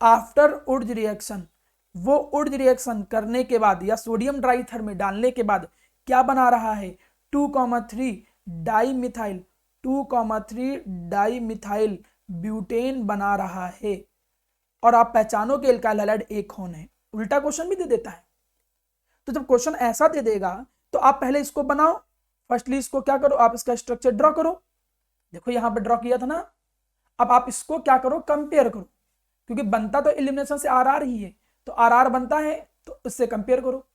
आफ्टर वुड्स रिएक्शन, वो वुड्स रिएक्शन करने के बाद या सोडियम ट्राईथर में डालने के बाद क्या बना रहा है, 2,3 डाइमिथाइल 2,3 डाइमिथाइल ब्यूटेन बना रहा है। और आप पहचानो कि एल्काइल हैलाइड A कौन है, उल्टा क्वेश्चन भी दे देता है। तो जब क्वेश्चन ऐसा दे देगा तो आप पहले इसको बनाओ, फर्स्टली इसको क्या करो, आप इसका स्ट्रक्चर ड्रॉ करो, देखो यहां पे ड्रॉ किया था ना, अब आप इसको क्या करो, कंपेयर करो, क्योंकि बनता तो एलिमिनेशन से RR ही है, तो RR बनता है तो इससे कंपेयर करो।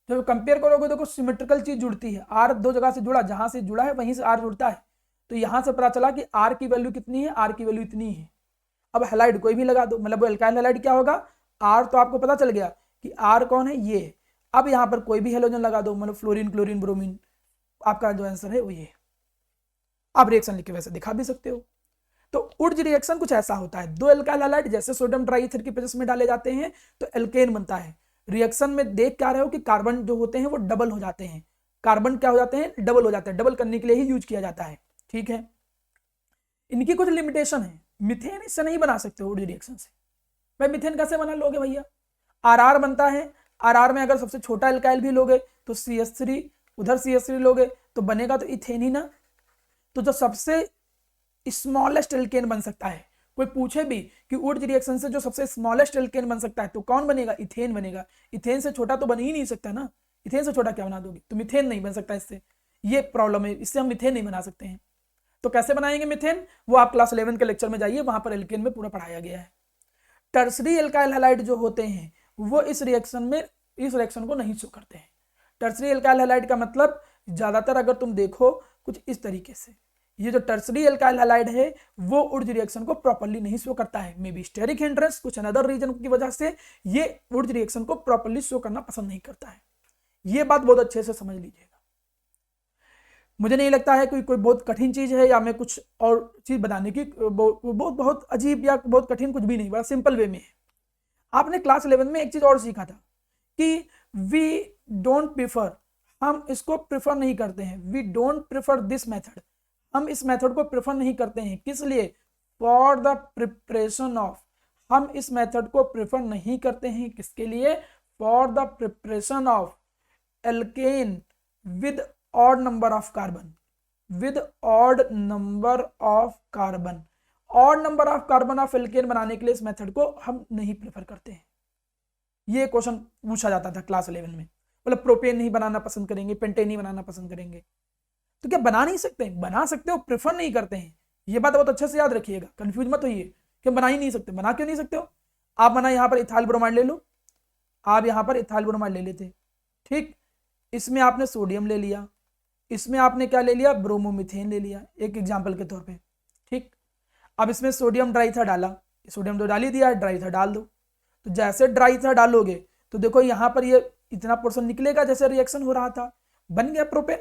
जब कंपेयर करोगे देखो सिमेट्रिकल चीज जुड़ती है, R दो जगह से जुड़ा, जहां से जुड़ा है वहीं से R जुड़ता है, तो यहां से पता चला कि R की वैल्यू कितनी है, R की वैल्यू इतनी है। अब हैलाइड कोई भी लगा दो, मतलब वो एल्काइल हैलाइड क्या होगा, R तो आपको पता चल गया कि R कौन है, ये। अब यहां पर कोई भी हेलोजन लगा दो, मतलब फ्लोरीन क्लोरीन ब्रोमीन, आपका जो आंसर है वो ये। आप रिएक्शन लिख के वैसे दिखा भी सकते हो। तो वुड्स रिएक्शन कुछ ऐसा होता है, दो एल्काइल हैलाइड जैसे सोडियम ट्राईथर की प्रेजेंस में डाले जाते हैं तो एल्केन बनता है। रिएक्शन में देख क्या रहे हो कि कार्बन जो होते हैं वो डबल हो जाते हैं, कार्बन क्या हो जाते हैं, डबल हो जाते हैं, डबल करने के लिए ही यूज किया जाता है, ठीक है। इनकी कुछ लिमिटेशन है। मिथेन इससे नहीं बना सकते वुड रिएक्शन से। भाई मिथेन कैसे बना लोगे भैया? आर बनता है, आर में अगर सबसे छोटा एल्काइल भी लोगे तो CH3, उधर CH3 लोगे तो बनेगा तो इथेन ही ना। तो जो सबसे स्मॉलेस्ट एल्केन बन सकता है, कोई पूछे भी कि वुड रिएक्शन से जो सबसे स्मॉलेस्ट एल्केन बन सकता है तो कौन बनेगा? इथेन बनेगा। इथेन से छोटा तो बन ही नहीं सकता ना, इथेन से छोटा क्या बना दोगे? तो मिथेन नहीं बन सकता इससे, ये प्रॉब्लम है, इससे हम मिथेन नहीं बना सकते हैं। तो कैसे बनाएंगे मिथेन? वो आप क्लास 11 के लेक्चर में जाइए, वहां पर एल्केन में पूरा पढ़ाया गया है। टर्सरी एल्काइल हैलाइड जो होते हैं वो इस रिएक्शन को नहीं शो करते हैं। टर्सरी एल्काइल हैलाइड का मतलब ज्यादातर अगर तुम देखो कुछ इस तरीके से, ये जो टर्सरी एल्काइल हैलाइड है वो वुड रिएक्शन को प्रॉपर्ली नहीं शो करता है। मे बी स्टेरिक हिंड्रेंस, कुछ अनदर रीजन की वजह से ये वुड रिएक्शन को प्रॉपर्ली शो करना पसंद नहीं करता है। ये बात बहुत अच्छे से समझ लीजिएगा। मुझे नहीं लगता है कोई बहुत कठिन चीज है या मैं कुछ और चीज बताने की बहुत अजीब या बहुत कठिन कुछ भी नहीं, बड़ा सिंपल वे में है। आपने क्लास 11 में एक चीज और सीखा था कि वी डोंट प्रिफर, हम इसको प्रिफर नहीं करते हैं। We don't prefer this method, हम इस मेथड को प्रिफर नहीं करते हैं। किस लिए? फॉर द प्रिपरेशन ऑफ, हम इस मेथड को प्रिफर नहीं करते हैं किसके लिए? For the preparation of alkene with odd number of carbon, with odd number of carbon. Odd number of carbon of alkane बनाने के लिए इस मेथड को हम नहीं प्रेफर करते हैं। ये क्वेश्चन पूछा जाता था क्लास 11 में। मतलब प्रोपेन नहीं बनाना पसंद करेंगे, पेंटेन नहीं बनाना पसंद करेंगे। तो क्या बना नहीं सकते? बना सकते हो, प्रेफर नहीं करते हैं। ये बात बहुत अच्छे से याद रखिएगा, कंफ्यूज मत होइए कि बना ही नहीं सकते। बना क्यों नहीं सकते हो? आप बना यहाँ पर इथाइल ब्रोमाइड ले लो, आप यहाँ पर इथाइल ब्रोमाइड ले लेते, ठीक, इसमें आपने सोडियम ले लिया, इसमें आपने क्या ले लिया? ब्रोमोमिथेन ले लिया, एक एग्जाम्पल के तौर पे, ठीक। अब इसमें सोडियम ड्राईथर डाला, सोडियम तो डाल ही दिया, ड्राईथर डाल दो। तो जैसे ड्राईथर डालोगे तो देखो यहाँ पर ये इतना पोर्शन निकलेगा जैसे रिएक्शन हो रहा था, बन गया प्रोपेन।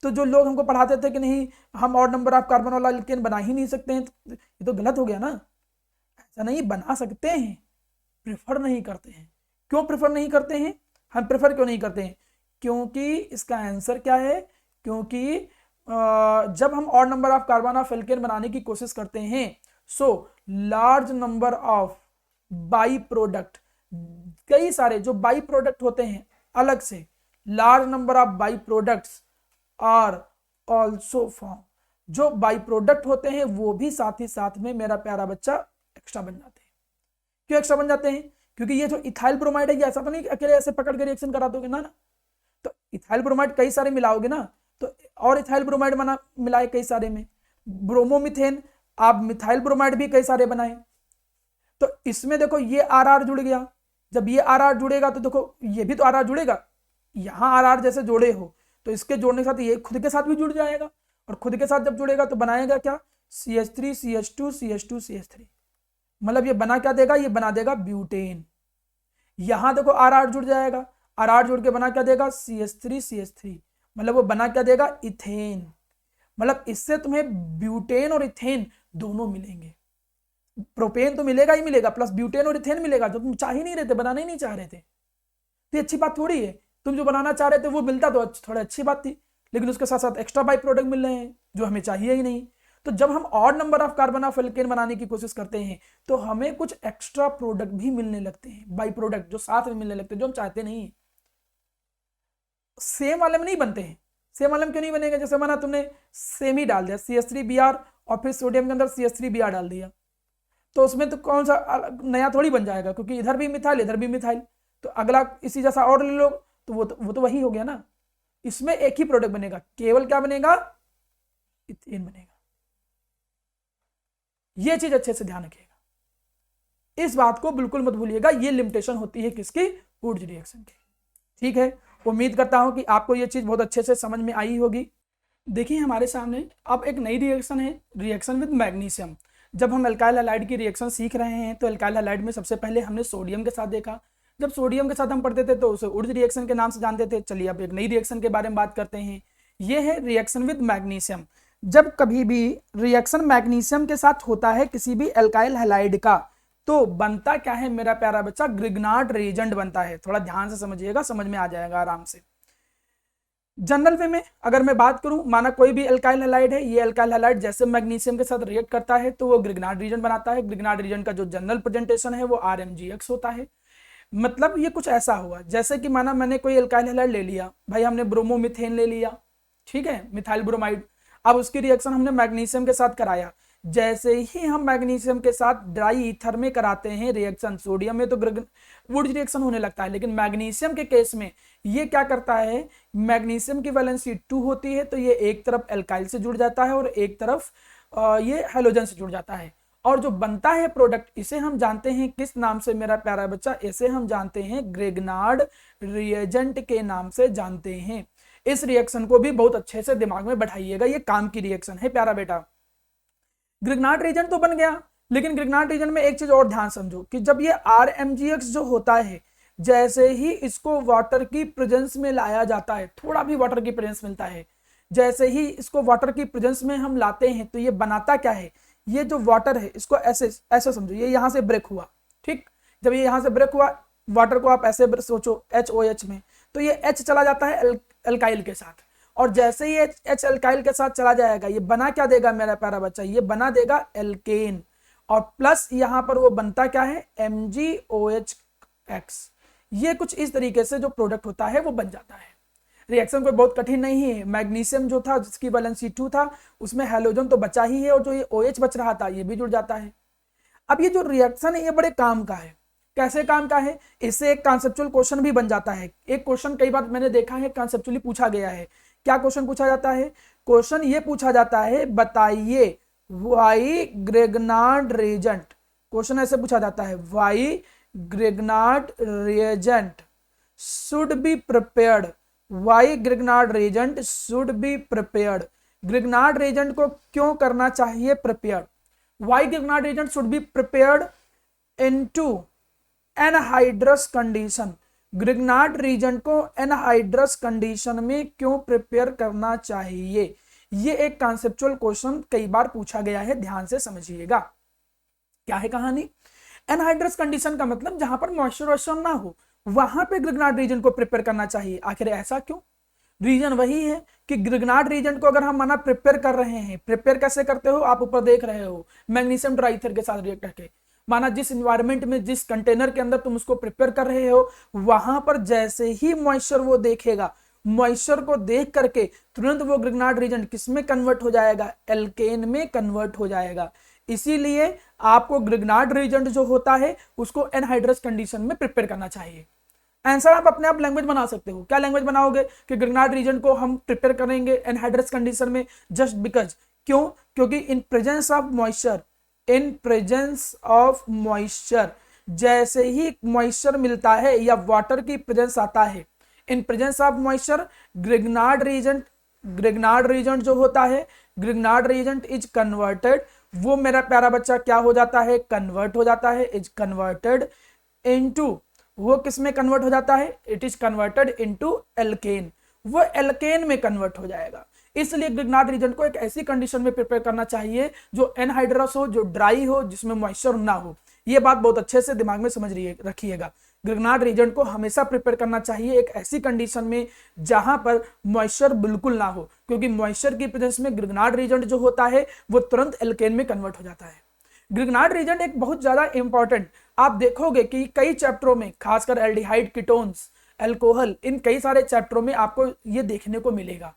तो जो लोग हमको पढ़ाते थे कि नहीं हम ऑड नंबर ऑफ कार्बन वाला एल्केन बना ही नहीं सकते हैं, तो ये तो गलत हो गया ना। ऐसा नहीं, बना सकते हैं, प्रेफर नहीं करते हैं। क्यों प्रेफर नहीं करते हैं? हम प्रेफर क्यों नहीं करते हैं? क्योंकि इसका आंसर क्या है? क्योंकि जब हम odd number of carbon of alkane बनाने की कोशिश करते हैं, so large number of byproduct, कई सारे जो बाई प्रोडक्ट होते हैं अलग से, large number of byproducts are also form. जो बाई प्रोडक्ट होते हैं वो भी साथ ही साथ में मेरा प्यारा बच्चा एक्स्ट्रा बन जाते हैं। क्यों एक्स्ट्रा बन जाते हैं? क्योंकि ये जो इथाइल ब्रोमाइड है, ये ऐसा तो नहीं अकेले ऐसे पकड़ के रिएक्शन करा दोगे ना। तो इथाइल ब्रोमाइड कई सारे मिलाओगे ना, तो और इथाइल ब्रोमाइड बना मिलाए कई सारे में, ब्रोमोमिथेन आप मिथाइल ब्रोमाइड भी कई सारे बनाए। तो इसमें देखो ये आर जुड़ गया, जब ये आर जुड़ेगा तो देखो ये भी तो आर जुड़ेगा। यहां आर जैसे जोड़े हो तो इसके जोड़ने के साथ ये खुद के साथ भी जुड़ जाएगा, और खुद के साथ जब जुड़ेगा तो बनाएगा क्या? CH3 CH2 CH2 CH3। मतलब ये बना क्या देगा? ये बना देगा ब्यूटेन। यहां देखो आर जुड़ जाएगा, आर जुड़ के बना क्या देगा? CH3 CH3। मतलब वो बना क्या देगा? इथेन। मतलब इससे तुम्हें ब्यूटेन और इथेन दोनों मिलेंगे। प्रोपेन तो मिलेगा ही मिलेगा, प्लस ब्यूटेन और इथेन मिलेगा, जो तुम चाह ही नहीं रहे थे, बनाना ही नहीं चाह रहे थे। तो अच्छी बात थोड़ी है, तुम जो बनाना चाह रहे थे वो मिलता तो थोड़ा अच्छी बात थी, लेकिन उसके साथ साथ एक्स्ट्रा बाई प्रोडक्ट मिल रहे हैं जो हमें चाहिए ही नहीं। तो जब हम odd number of carbon of alkane बनाने की कोशिश करते हैं तो हमें कुछ एक्स्ट्रा प्रोडक्ट भी मिलने लगते हैं, बाई प्रोडक्ट जो साथ में मिलने लगते हैं, जो हम चाहते नहीं। सेम वाले में नहीं बनते हैं। सेम वाले में क्यों नहीं बनेगा? जैसे माना तुमने सेम ही डाल दिया CH3Br और फिर सोडियम के अंदर CH3Br डाल दिया, तो उसमें तो कौन सा नया थोड़ी बन जाएगा, क्योंकि इधर भी मिथाइल इधर भी मिथाइल, तो अगला इसी जैसा और ले लो तो वो तो वही हो गया ना। इसमें एक ही प्रोडक्ट बनेगा, केवल क्या बनेगा? इथेन बनेगा। ये चीज अच्छे से ध्यान रखिएगा, इस बात को बिल्कुल मत भूलिएगा। ये लिमिटेशन होती है किसकी? वुड रिएक्शन की। ठीक है, उम्मीद करता हूं कि आपको ये चीज बहुत अच्छे से समझ में आई होगी। देखिए हमारे सामने अब एक नई रिएक्शन है, रिएक्शन विद मैग्नीशियम। जब हम एल्काइल हैलाइड की रिएक्शन सीख रहे हैं तो एल्काइल हैलाइड में सबसे पहले हमने सोडियम के साथ देखा। जब सोडियम के साथ हम पढ़ते थे तो उसे वुड रिएक्शन के नाम से जानते थे। चलिए अब एक नई रिएक्शन के बारे में बात करते हैं, ये है रिएक्शन विद मैग्नीशियम। जब कभी भी रिएक्शन मैग्नीशियम के साथ होता है किसी भी एल्काइल हैलाइड का, तो बनता क्या है मेरा प्यारा बच्चा? ग्रिग्नार्ड रिएजेंट बनता है। थोड़ा ध्यान से समझिएगा, समझ में आ जाएगा आराम से। जनरल वे में अगर मैं बात करूं, माना कोई भी एल्काइल हैलाइड है, ये एल्काइल हैलाइड जैसे मैग्नीशियम के साथ रिएक्ट करता है तो वो ग्रिग्नार्ड रीजन बनाता है। ग्रिग्नार्ड रीजन का जो जनरल प्रेजेंटेशन है वो RMGX होता है। मतलब ये कुछ ऐसा हुआ जैसे कि माना मैंने कोई एल्काइल हैलाइड ले लिया, भाई हमने ब्रोमोमिथेन ले लिया, ठीक है, मिथाइल ब्रोमाइड। अब उसकी रिएक्शन हमने मैग्नीशियम के साथ कराया, जैसे ही हम मैग्नीशियम के साथ ड्राई ईथर में कराते हैं रिएक्शन, सोडियम में तो वुड रिएक्शन होने लगता है, लेकिन मैग्नीशियम के केस में ये क्या करता है, मैग्नीशियम की वैलेंसी 2 होती है तो ये एक तरफ एल्काइल से जुड़ जाता है और एक तरफ ये हैलोजन से जुड़ जाता है। और जो बनता है प्रोडक्ट, इसे हम जानते हैं किस नाम से मेरा प्यारा बच्चा, इसे हम जानते हैं ग्रिग्नार्ड रिएजेंट के नाम से जानते हैं। इस रिएक्शन को भी बहुत अच्छे से दिमाग में बैठाइएगा, ये काम की रिएक्शन है प्यारा बेटा। ग्रिग्नार्ड रीजन तो बन गया, लेकिन ग्रिग्नार्ड रीजन में एक चीज और ध्यान समझो कि जब ये RMGX जो होता है, जैसे ही इसको वाटर की प्रेजेंस में लाया जाता है, थोड़ा भी वाटर की प्रेजेंस मिलता है, जैसे ही इसको वाटर की प्रेजेंस में हम लाते हैं तो ये बनाता क्या है, ये जो वाटर है इसको ऐसे ऐसे समझो, ये यहां से ब्रेक हुआ, ठीक, जब ये यहां से ब्रेक हुआ, वाटर को आप ऐसे सोचो HOH में, तो ये H चला जाता है एल्काइल के साथ, और जैसे ही H एल्काइल के साथ चला जाएगा, ये बना क्या देगा मेरा प्यारा बच्चा, ये बना देगा एल्केन, और प्लस यहां पर वो बनता क्या है, MgOH। ये कुछ इस तरीके से जो प्रोडक्ट होता है वो बन जाता है। रिएक्शन कोई बहुत कठिन नहीं है। मैग्नीशियम जो था जिसकी वैलेंसी 2 था, उसमें हैलोजन तो बचा ही है, और जो ये OH बच रहा था ये भी जुड़ जाता है। अब ये जो रिएक्शन है ये बड़े काम का है। कैसे काम का है, इससे एक कॉन्सेप्चुअल क्वेश्चन भी बन जाता है। एक क्वेश्चन कई बार मैंने देखा है कॉन्सेप्चुअली पूछा गया है। क्या क्वेश्चन पूछा जाता है, क्वेश्चन ये पूछा जाता है, बताइए वाई ग्रिग्नार्ड रिएजेंट, क्वेश्चन ऐसे पूछा जाता है, why Grignard reagent should be prepared, why Grignard reagent should be prepared, Grignard reagent को क्यों करना चाहिए prepared, why Grignard reagent should be prepared into anhydrous condition, Grignard reagent को एनहाइड्रस कंडीशन में क्यों प्रिपेयर करना चाहिए। ये एक कॉन्सेप्चुअल क्वेश्चन कई बार पूछा गया है, ध्यान से समझिएगा। क्या है कहानी, एनहाइड्रस कंडीशन का मतलब जहां पर मॉइस्चराइजेशन ना हो वहां पे ग्रिग्नार्ड रीजन को प्रिपेयर करना चाहिए। आखिर ऐसा क्यों, रीजन वही है कि ग्रिग्नार्ड रीजन को अगर हम माना प्रिपेयर कर रहे हैं, प्रिपेयर कैसे करते हो आप ऊपर देख रहे हो, मैग्नीशियम ट्राइथर के साथ रिएक्ट करके, माना जिस इन्वायरमेंट में जिस कंटेनर के अंदर तुम उसको प्रिपेयर कर रहे हो, वहां पर जैसे ही मॉइस्चर वो देखेगा, मॉइस्चर को देख करके तुरंत वो ग्रिग्नार्ड रीजन किस में कन्वर्ट हो जाएगा, एल्केन में कन्वर्ट हो जाएगा। इसीलिए आपको ग्रिग्नार्ड रीजन जो होता है उसको एनहाइड्रस कंडीशन में प्रिपेयर करना चाहिए। आंसर आप अपने आप लैंग्वेज बना सकते हो। क्या लैंग्वेज बनाओगे कि ग्रिग्नार्ड रीजन को हम प्रिपेयर करेंगे एनहाइड्रस कंडीशन में, जस्ट बिकॉज, क्यों, क्योंकि in presence of moisture, in presence of moisture, जैसे ही मॉइस्चर मिलता है या वाटर की प्रेजेंस आता है, in presence of moisture Grignard reason जो होता है, ग्रिग्नार्ड रीजन इज कन्वर्टेड, वो मेरा प्यारा बच्चा क्या हो जाता है, कन्वर्ट हो जाता है, इज कन्वर्टेड इनटू, वो किस में कन्वर्ट हो जाता है, it is converted into alkane, वो एल्केन में कन्वर्ट हो जाएगा। इसलिए ग्रिग्नार्ड रीजन को एक ऐसी कंडीशन में प्रिपेयर करना चाहिए जो एनहाइड्रस हो, जो ड्राई हो, जिसमें मॉइस्चर ना हो। ये बात बहुत अच्छे से दिमाग में समझ रखिएगा। ग्रिग्नार्ड रीजन को हमेशा प्रिपेयर करना चाहिए एक ऐसी कंडीशन में जहां पर मॉइस्चर बिल्कुल ना हो, क्योंकि मॉइस्चर की प्रेजेंस में ग्रिग्नार्ड रीजन जो होता है वो तुरंत एल्केन में कन्वर्ट हो जाता है। ग्रिग्नार्ड रीजन एक बहुत ज्यादा इंपॉर्टेंट, आप देखोगे कि कई चैप्टरों में, खासकर एल्डिहाइड, कीटोन्स, अल्कोहल, इन कई सारे चैप्टरों में आपको ये देखने को मिलेगा।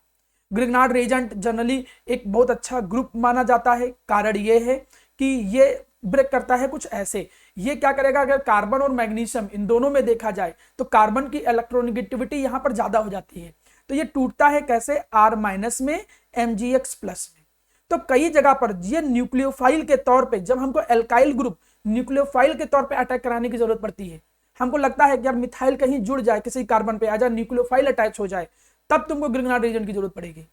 ग्रिग्नार्ड रीजेंट जनरली एक बहुत अच्छा ग्रुप माना जाता है। कारण ये है कि ये ब्रेक करता है कुछ ऐसे, ये क्या करेगा, अगर कार्बन और मैग्नीशियम इन दोनों में देखा जाए तो कार्बन की इलेक्ट्रोनेगेटिविटी यहां पर ज्यादा हो जाती है, तो ये टूटता है कैसे, R- में, MgX+ में। तो कई जगह पर ये न्यूक्लियोफाइल के तौर पे, जब हमको एल्काइल ग्रुप न्यूक्लियोफाइल के तौर पे अटैक कराने की जरूरत पड़ती है, हमको लगता है कि यार मिथाइल कहीं जुड़ जाए किसी कार्बन पे, आजा न्यूक्लियोफाइल अटैच हो जाए, तब तुमको ग्रिग्नार्ड रीजन की जरूरत पड़ेगी।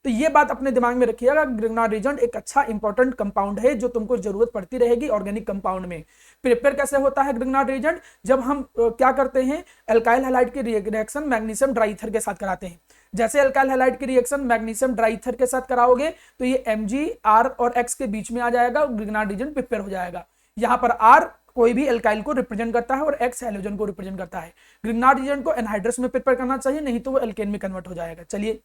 तो ये बात अपने दिमाग में रखिएगा, ग्रिग्नार्ड रीजन एक अच्छा इंपॉर्टेंट कंपाउंड है जो तुमको जरूरत पड़ती रहेगी ऑर्गेनिक कंपाउंड में। प्रिपेयर कैसे होता है ग्रिग्नार्ड रीजन, जब हम क्या करते हैं, एल्काइल हैलाइड की रिएक्शन मैग्नीशियम ड्राइथर के साथ कराते हैं। जैसे एल्काइल हैलाइड की रिएक्शन मैग्नीशियम ड्राइथर के साथ कराओगे तो ये Mg R और X के बीच में आ जाएगा, ग्रिग्नार्ड रीजन प्रिपेयर हो जाएगा। यहाँ पर R कोई भी एल्काइल को रिप्रेजेंट करता है और एक्स हैलोजन को रिप्रेजेंट करता है। ग्रिग्नार्ड रीजन को एनहाइड्रस में प्रिपेयर करना चाहिए, नहीं तो वो एल्केन में कन्वर्ट हो जाएगा। चलिए,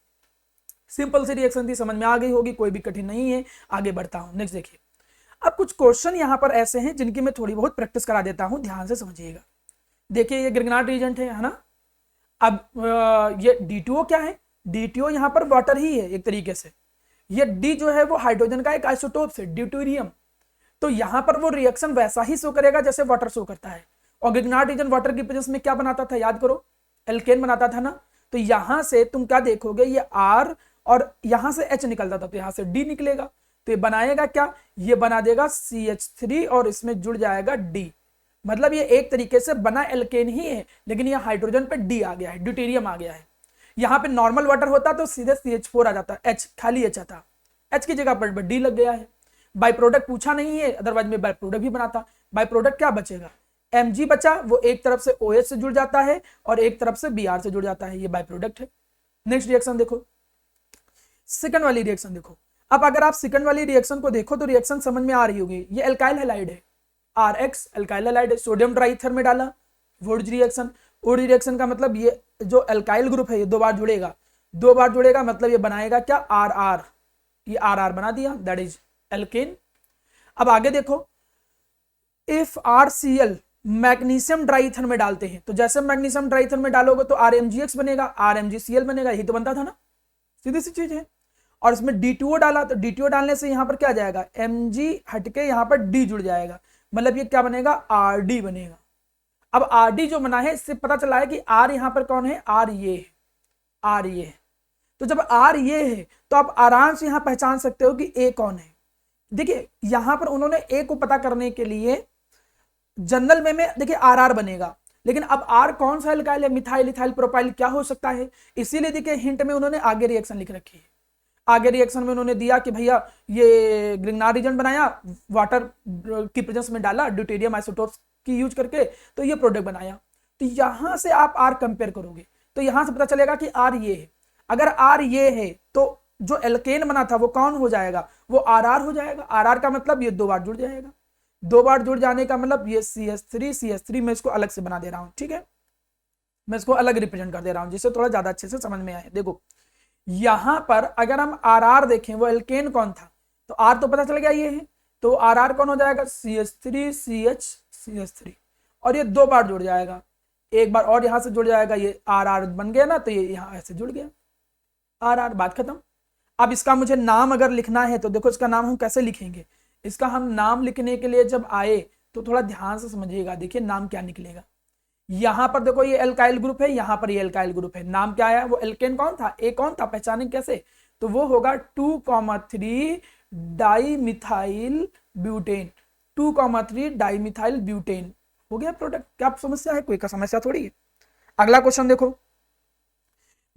सिंपल सी रिएक्शन थी, समझ में आ गई होगी, कोई भी कठिन नहीं है। आगे बढ़ता हूं, नेक्स्ट देखिए। अब कुछ क्वेश्चन यहां पर ऐसे हैं जिनकी मैं थोड़ी बहुत प्रैक्टिस करा देता हूं, ध्यान से समझिएगा। देखिए ये ग्रिग्नार्ड रीजेंट है ना। अब ये D2O क्या है? D2O यहां पर वाटर ही है एक तरीके से। ये D जो है वो हाइड्रोजन का एक आइसोटोप है, ड्यूटेरियम। तो यहां पर वो रिएक्शन वैसा ही शो करेगा जैसे वाटर शो करता है। और ग्रिग्नार्ड रीजन वाटर की प्रेजेंस में क्या बनाता था, याद करो, एल्केन बनाता था ना। तो यहां से तुम क्या देखोगे, ये R और यहां से H निकलता था, तो यहां से D निकलेगा। तो ये बनाएगा क्या, ये बना देगा CH3 और इसमें जुड़ जाएगा D। मतलब ये एक तरीके से बना एल्केन ही है, लेकिन ये हाइड्रोजन पे D आ गया है, ड्यूटेरियम आ गया है। यहाँ पे नॉर्मल वाटर होता तो सीधे CH4 आ जाता, H खाली H आता, H की जगह पर D लग गया है। बाई प्रोडक्ट पूछा नहीं है, अदरवाइज में बाई प्रोडक्ट भी बनाता। बाई प्रोडक्ट क्या बचेगा, Mg बचा, वो एक तरफ से OH से जुड़ जाता है और एक तरफ से Br से जुड़ जाता है, ये बाई प्रोडक्ट है। नेक्स्ट रिएक्शन देखो, सेकंड वाली रिएक्शन देखो। अब अगर आप सेकंड वाली रिएक्शन को देखो तो रिएक्शन समझ में आ रही होगी। ये एल्काइल हैलाइड है, RX एल्काइल हैलाइड है, सोडियम ट्राइथर में डाला, वुड्स रिएक्शन। वुड्स रिएक्शन का मतलब ये जो एल्काइल ग्रुप है ये दो बार जुड़ेगा, दो बार जुड़ेगा मतलब ये बनाएगा क्या, RR। ये RR बना दिया, दैट इज एल्केन। अब आगे देखो, इफ RCl मैग्नीशियम डाइईथर में डालते हैं, तो जैसे मैग्नीशियम डाइईथर में डालोगे तो RMgX बनेगा, RMgCl बनेगा, यही तो बनता था ना, सीधी सी चीज है। और इसमें D2O डाला, तो D2O डालने से यहां पर क्या जाएगा, Mg हटके यहां पर D जुड़ जाएगा, मतलब ये क्या बनेगा, RD बनेगा। अब RD जो बना है इससे पता चला है कि R यहां पर कौन है, R ये है, R ये है। तो जब R ये है तो आप आराम से यहां पहचान सकते हो कि A कौन है। देखिए यहां पर उन्होंने A को पता करने के लिए जनरल में देखिए RR बनेगा, लेकिन अब R कौन सा एल्काइल है, मिथाइल, इथाइल, प्रोपाइल क्या हो सकता है, इसीलिए देखिए हिंट में उन्होंने आगे रिएक्शन लिख रखी है। आगे रिएक्शन में उन्होंने दिया कि भैया ये ग्रिग्नार्ड रीजन बनाया, वाटर की प्रेजेंस में डाला, ड्यूटेरियम आइसोटोप्स की यूज करके, तो ये प्रोडक्ट बनाया। तो यहां से आप R कंपेयर करोगे तो यहां से पता चलेगा कि R ये है। अगर R ये है तो जो एल्केन बना था वो कौन हो जाएगा, वो RR हो जाएगा। RR का मतलब ये दो बार जुड़ जाएगा, दो बार जुड़ जाने का मतलब ये CH3 मैं इसको अलग से बना दे रहा हूं, ठीक है, मैं इसको अलग रिप्रेजेंट कर दे रहा हूं जिससे थोड़ा ज्यादा अच्छे से समझ में आए। देखो यहां पर अगर हम RR देखें, वो एल्केन कौन था, तो R तो पता चल गया ये है, तो RR कौन हो जाएगा, CH3 और ये दो बार जुड़ जाएगा, एक बार और यहां से जुड़ जाएगा, ये RR बन गया ना, तो ये यहां ऐसे जुड़ गया, RR, बात खत्म। अब इसका मुझे नाम अगर लिखना है तो देखो इसका नाम हम कैसे लिखेंगे। इसका हम नाम लिखने के लिए जब आए तो थोड़ा ध्यान से समझिएगा, देखिए नाम क्या निकलेगा। यहां पर देखो ये एल्काइल ग्रुप है, यहां पर ये एल्काइल ग्रुप है, नाम क्या है, वो एल्केन कौन था, ए कौन था, पहचाने कैसे, तो वो होगा 2,3 डाइमिथाइल ब्यूटेन, 2,3 डाइमिथाइल ब्यूटेन हो गया प्रोडक्ट। क्या समस्या है, कोई का समस्या थोड़ी है। अगला क्वेश्चन देखो,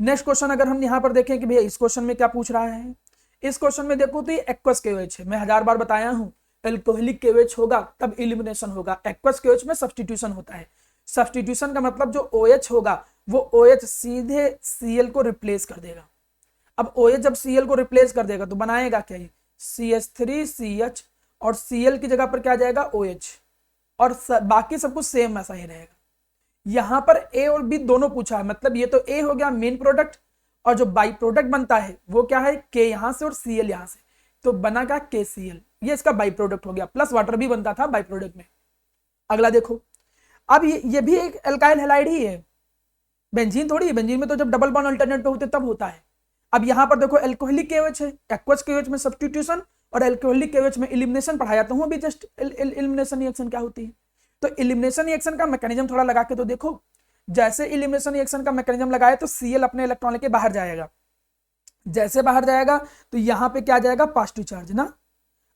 नेक्स्ट क्वेश्चन अगर हम यहां पर देखें कि भैया इस क्वेश्चन में क्या पूछ रहा है, इस क्वेश्चन में देखो तो ये एक्वस केओएच है। मैं 1000 बार बताया हूं, एल्कोहलिक केओएच होगा तब एलिमिनेशन होगा, एक्वस केओएच में सब्स्टिट्यूशन होता है। सब्स्टिट्यूशन का मतलब जो OH होगा वो OH सीधे Cl को रिप्लेस कर देगा। अब OH जब Cl को रिप्लेस कर देगा तो बनाएगा क्या, CH3CH और Cl की जगह पर क्या जाएगा, OH, और बाकी सब कुछ सेम ऐसा ही रहेगा। यहां पर A और B दोनों पूछा है, मतलब ये तो A हो गया मेन प्रोडक्ट, और जो बाई प्रोडक्ट बनता है वो क्या है, K यहां से और Cl यहां से, तो बना क्या KCl, ये इसका बाई प्रोडक्ट हो गया, प्लस वाटर भी बनता था बाई प्रोडक्ट में। अगला देखो, अब ये भी एक एल्काइल हैलाइड ही है, बेंजीन थोड़ी है, बेंजीन में तो जब डबल बॉन्ड अल्टरनेट पे होते तब होता है। अब यहां पर देखो एल्कोहलिक केओएच है, एक्वस केओएच में सब्स्टिट्यूशन और एल्कोहलिक केओएच में एलिमिनेशन पढ़ाया तो हूं अभी जस्ट, एलिमिनेशन रिएक्शन क्या होती है। तो एलिमिनेशन रिएक्शन का मैकेनिज्म थोड़ा लगा के तो देखो, जैसे एलिमिनेशन रिएक्शन का मैकेनिज्म लगाए तो Cl अपने इलेक्ट्रॉन लेके बाहर जाएगा, जैसे बाहर जाएगा तो यहां पे क्या जाएगा, पॉजिटिव चार्ज ना।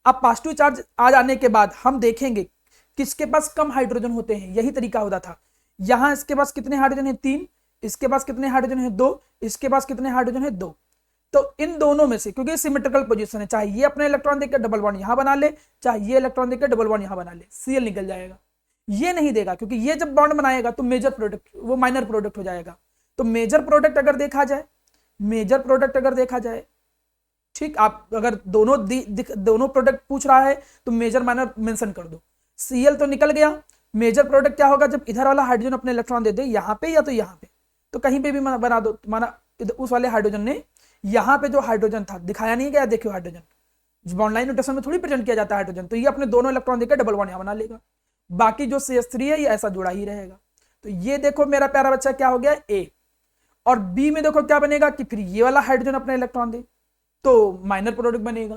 अब पॉजिटिव चार्ज आ जाने के बाद हम देखेंगे किसके पास कम हाइड्रोजन होते हैं, यही तरीका होता था। यहां इसके पास कितने हाइड्रोजन है, 3, इसके पास कितने हाइड्रोजन है, 2, इसके पास कितने हाइड्रोजन है, 2। तो इन दोनों में से, क्योंकि सिमेट्रिकल पोजीशन है, चाहे ये अपने इलेक्ट्रॉन देकर डबल बॉन्ड यहां बना ले, चाहे ये इलेक्ट्रॉन देकर डबल बॉन्ड यहां बना ले, Cl निकल जाएगा। ये नहीं देगा क्योंकि ये जब बॉन्ड बनाएगा तो मेजर प्रोडक्ट, वो माइनर प्रोडक्ट हो जाएगा। तो मेजर प्रोडक्ट अगर देखा जाए, मेजर प्रोडक्ट अगर देखा जाए, ठीक, आप अगर दोनों प्रोडक्ट पूछ रहा है तो मेजर माइनर मेंशन कर दो। Cl तो निकल गया। मेजर प्रोडक्ट क्या होगा, जब इधर वाला हाइड्रोजन अपने इलेक्ट्रॉन दे दे यहाँ पे या तो यहाँ पे, तो कहीं पे भी बना दो, माना उस वाले हाइड्रोजन ने यहाँ पे जो हाइड्रोजन था दिखाया नहीं गया, देखियो हाइड्रोजन बॉन्ड लाइन नोटेशन में थोड़ी प्रेजेंट किया जाता है हाइड्रोजन, तो ये अपने दोनों इलेक्ट्रॉन देकर डबल बॉन्ड यहाँ बना लेगा। बाकी जो CH3 है ये ऐसा जुड़ा ही रहेगा। तो ये देखो मेरा प्यारा बच्चा क्या हो गया A। और B में देखो क्या बनेगा कि फिर ये वाला हाइड्रोजन अपना इलेक्ट्रॉन दे तो माइनर प्रोडक्ट बनेगा।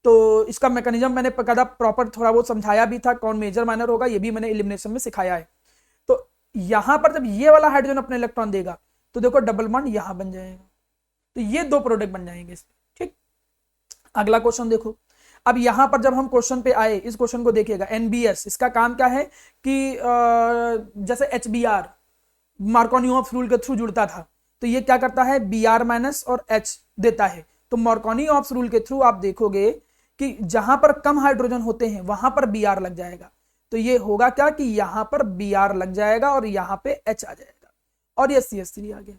तो इसका मैकेनिज्म मैंने पकड़ा प्रॉपर थोड़ा बहुत समझाया भी था, कौन मेजर माइनर होगा ये भी मैंने एलिमिनेशन में सिखाया है। तो यहां पर जब ये वाला हाइड्रोजन अपना इलेक्ट्रॉन देगा तो देखो डबल बॉन्ड यहां बन जाएगा, तो ये दो प्रोडक्ट बन जाएंगे इसमें। ठीक, अगला क्वेश्चन देखो। अब यहां पर जब हम क्वेश्चन पे आए, इस क्वेश्चन को देखिएगा, NBS इसका काम क्या है कि जैसे HBr मार्कोनी-ऑफ रूल के थ्रू जुड़ता था, तो ये क्या करता है Br माइनस और H देता है। तो मार्कोनी-ऑफ रूल के थ्रू आप देखोगे कि जहां पर कम हाइड्रोजन होते हैं वहां पर Br लग जाएगा, तो ये होगा क्या कि यहां पर Br लग जाएगा और यहां पे H आ जाएगा और ये CH3 आ गया।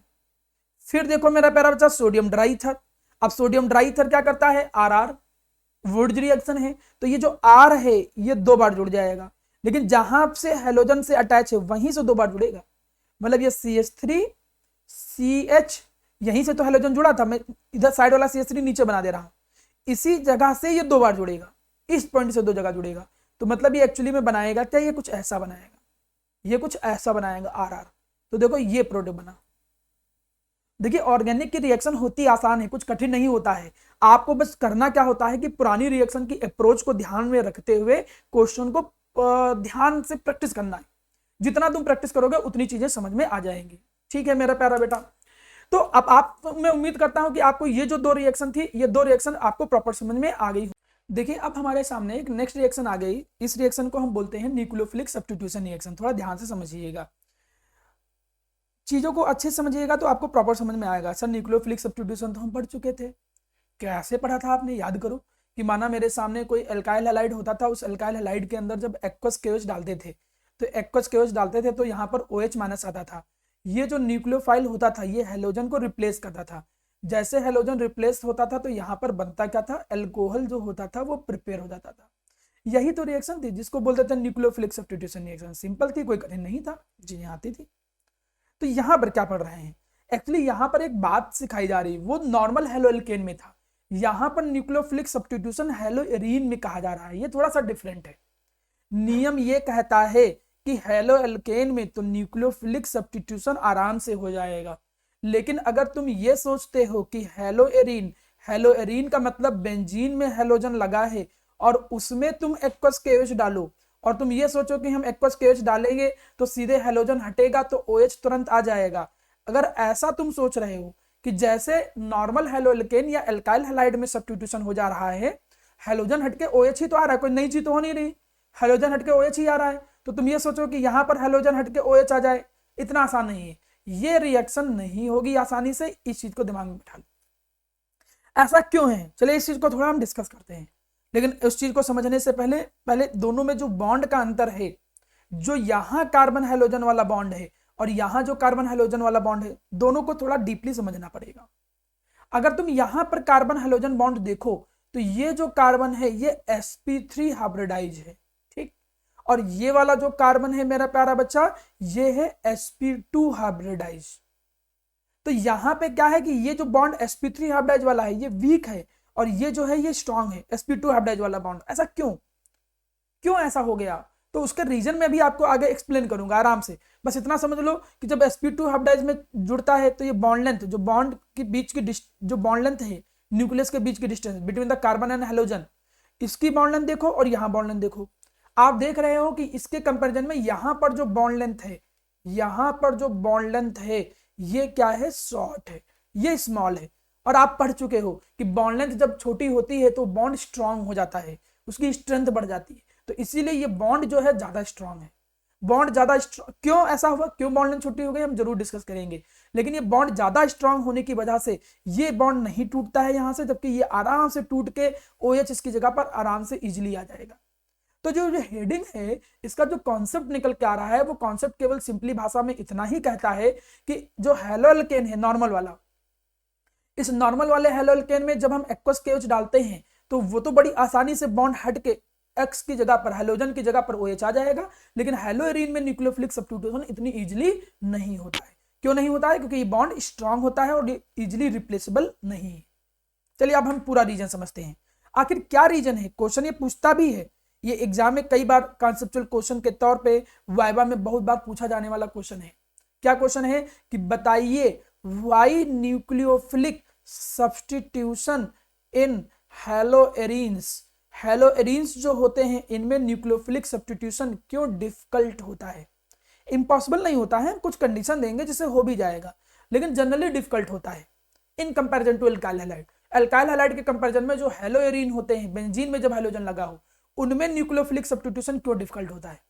फिर देखो मेरा प्यारा बच्चा सोडियम ड्राईथर। अब सोडियम ड्राईथर क्या करता है RR वुड्स रिएक्शन है, तो ये जो R है ये दो बार जुड़ जाएगा, लेकिन जहां से हेलोजन से अटैच है वहीं से दो बार जुड़ेगा। मतलब ये CH3 CH यहीं से तो हेलोजन जुड़ा था, मैं इधर साइड वाला CH3 नीचे बना दे रहा हूं, इसी जगह से ये दो बार जुड़ेगा, इस पॉइंट से दो जगह जुड़ेगा। तो मतलब ये एक्चुअली में बनाएगा क्या, ये कुछ ऐसा बनाएगा, ये कुछ ऐसा बनाएगा RR। तो देखो ये प्रोडक्ट बना। देखिए ऑर्गेनिक की रिएक्शन होती आसान है, कुछ कठिन नहीं होता है। आपको बस करना क्या होता है कि पुरानी रिएक्शन की अप्रोच को ध्यान में रखते हुए क्वेश्चन को ध्यान से प्रैक्टिस करना है। जितना तुम प्रैक्टिस करोगे उतनी चीजें समझ में आ जाएंगी। ठीक है मेरा प्यारा बेटा। तो अब आप, मैं उम्मीद करता हूं कि आपको ये जो दो रिएक्शन थी, ये दो रिएक्शन आपको प्रॉपर समझ में आ गई। देखिए अब हमारे सामने एक नेक्स्ट रिएक्शन आ गई। इस रिएक्शन को हम बोलते हैं न्यूक्लियोफिलिक सब्स्टिट्यूशन रिएक्शन। थोड़ा ध्यान से समझिएगा, चीजों को अच्छे से समझिएगा तो आपको प्रॉपर समझ में आएगा। सर न्यूक्लियोफिलिक सब्स्टिट्यूशन तो हम पढ़ चुके थे, कैसे पढ़ा था आपने, याद करो। कि माना मेरे सामने कोई एल्काइल हैलाइड होता था, उस एल्काइल हैलाइड के अंदर जब एक्वस KOH डालते थे, तो एक्वस KOH डालते थे तो यहाँ पर OH माइनस आता था। ये जो न्यूक्लियोफाइल होता था ये हेलोजन को रिप्लेस करता था। जैसे हेलोजन रिप्लेस होता था तो यहाँ पर बनता क्या था, एल्कोहल जो होता था वो प्रिपेयर हो जाता था। यही तो रिएक्शन थी जिसको बोलते थे न्यूक्लियोफिलिक सब्स्टिट्यूशन रिएक्शन। सिंपल थी, कोई कठिन नहीं था, जी आती थी। तो यहाँ पर क्या पढ़ रहे हैं, एक्चुअली यहाँ पर एक बात सिखाई जा रही, वो नॉर्मल हेलोएल्केन में था, यहाँ पर न्यूक्लियोफिलिक सब्स्टिट्यूशन हेलोएरीन में कहा जा रहा है। ये थोड़ा सा डिफरेंट है। नियम ये कहता है कि हेलोएल्केन में तो न्यूक्लियोफिलिक सब्स्टिट्यूशन आराम से हो जाएगा, लेकिन अगर तुम ये सोचते हो कि हेलोएरीन, हेलोएरीन का मतलब बेंजीन में हेलोजन लगा है और उसमें तुम एक्वस KOH डालो और तुम ये सोचो कि हम एक्वस KOH डालेंगे तो सीधे हेलोजन हटेगा तो OH तुरंत आ जाएगा, अगर ऐसा तुम सोच रहे हो कि जैसे नॉर्मल हेलोएल्केन या एल्काइल हैलाइड में सब्स्टिट्यूशन हो जा रहा है, हेलोजन हटके OH ही तो आ रहा है, कोई नई चीज तो हो नहीं रही, हेलोजन हटके OH ही आ रहा है, तो तुम ये सोचो कि यहां पर हेलोजन हटके OH आ जाए, इतना आसान नहीं है। ये रिएक्शन नहीं होगी आसानी से, इस चीज को दिमाग में बिठा लो। ऐसा क्यों है, चलिए इस चीज को थोड़ा हम डिस्कस करते हैं। लेकिन उस चीज को समझने से पहले दोनों में जो बॉन्ड का अंतर है, जो यहां कार्बन हेलोजन वाला बॉन्ड है और यहां जो कार्बन हेलोजन वाला बॉन्ड है, दोनों को थोड़ा डीपली समझना पड़ेगा। अगर तुम यहां पर कार्बन हेलोजन बॉन्ड देखो तो ये जो कार्बन है ये sp3 हाइब्रिडाइज है, ठीक, और ये वाला जो कार्बन है मेरा प्यारा बच्चा ये है sp2 हाइब्रिडाइज। तो यहां पे क्या है कि ये जो बॉन्ड sp3 हाइब्रिडाइज वाला है ये वीक है और ये जो है ये स्ट्रांग है, sp2 हाइब्रिडाइज वाला बॉन्ड। ऐसा क्यों ऐसा हो गया, तो उसका रीजन मैं भी आपको आगे एक्सप्लेन करूंगा आराम से। बस इतना समझ लो कि जब sp2 हाइब्रिडाइज में जुड़ता है तो ये बॉन्ड लेंथ, जो बॉन्ड के बीच की जो बॉन्ड लेंथ है, न्यूक्लियस के बीच की distance between the carbon and halogen, इसकी बॉन्ड लेंथ देखो और यहां बॉन्ड लेंथ देखो। आप देख रहे हो कि इसके कंपैरिजन में यहां पर जो बॉन्ड लेंथ है, यहां पर जो बॉन्ड लेंथ है ये क्या है, शॉर्ट है, ये स्मॉल है। और आप पढ़ चुके हो कि बॉन्ड लेंथ जब छोटी होती है तो बॉन्ड स्ट्रांग हो जाता है, उसकी स्ट्रेंथ बढ़ जाती है, तो इसीलिए ये बॉन्ड जो है ज्यादा स्ट्रांग है। बॉन्ड ज्यादा क्यों ऐसा हुआ, क्यों बॉन्ड लेंथ छोटी हो गई, हम जरूर डिस्कस करेंगे। लेकिन ये बॉन्ड ज्यादा स्ट्रांग होने की वजह से ये बॉन्ड नहीं टूटता है यहां से, जबकि ये आराम से टूट के OH इसकी जगह पर आराम से इजिली आ जाएगा। तो जो हेडिंग है इसका जो कॉन्सेप्ट निकल के आ रहा है वो कॉन्सेप्ट केवल सिंपली भाषा में इतना ही कहता है कि जो हेलोएल्केन है नॉर्मल वाला, इस नॉर्मल वाले हेलोएल्केन में जब हम एक्वस KOH डालते हैं तो वो तो बड़ी आसानी से बॉन्ड हट के X की जगह पर, हेलोजन की जगह पर OH आ जाएगा, लेकिन हेलोएरीन में न्यूक्लियोफिलिक सब्स्टिट्यूशन इतनी इजीली नहीं होता है। क्यों नहीं होता है? क्योंकि ये बॉन्ड स्ट्रांग होता है और इजीली रिप्लेसेबल नहीं है। चलिए अब हम पूरा रीजन समझते हैं, आखिर क्या रीजन है। क्वेश्चन ये पूछता भी है, ये एग्जाम में कई बार कॉन्सेप्चुअल क्वेश्चन के तौर पे वाइवा में बहुत बार पूछा जाने वाला क्वेश्चन है। क्या क्वेश्चन है कि बताइए why nucleophilic substitution in haloarenes, haloarenes जो होते हैं इनमें न्यूक्लियोफिलिक सब्स्टिट्यूशन क्यों डिफिकल्ट होता है। इम्पॉसिबल नहीं होता है, कुछ कंडीशन देंगे जिससे हो भी जाएगा, लेकिन जनरली डिफिकल्ट होता है in comparison to alkyl halide. Alkyl halide के कंपैरिजन में जो हेलोएरीन होते हैं, बेंजीन में जब हेलोजन लगा हो, उनमें न्यूक्लियोफिलिक सब्स्टिट्यूशन क्यों डिफिकल्ट होता है।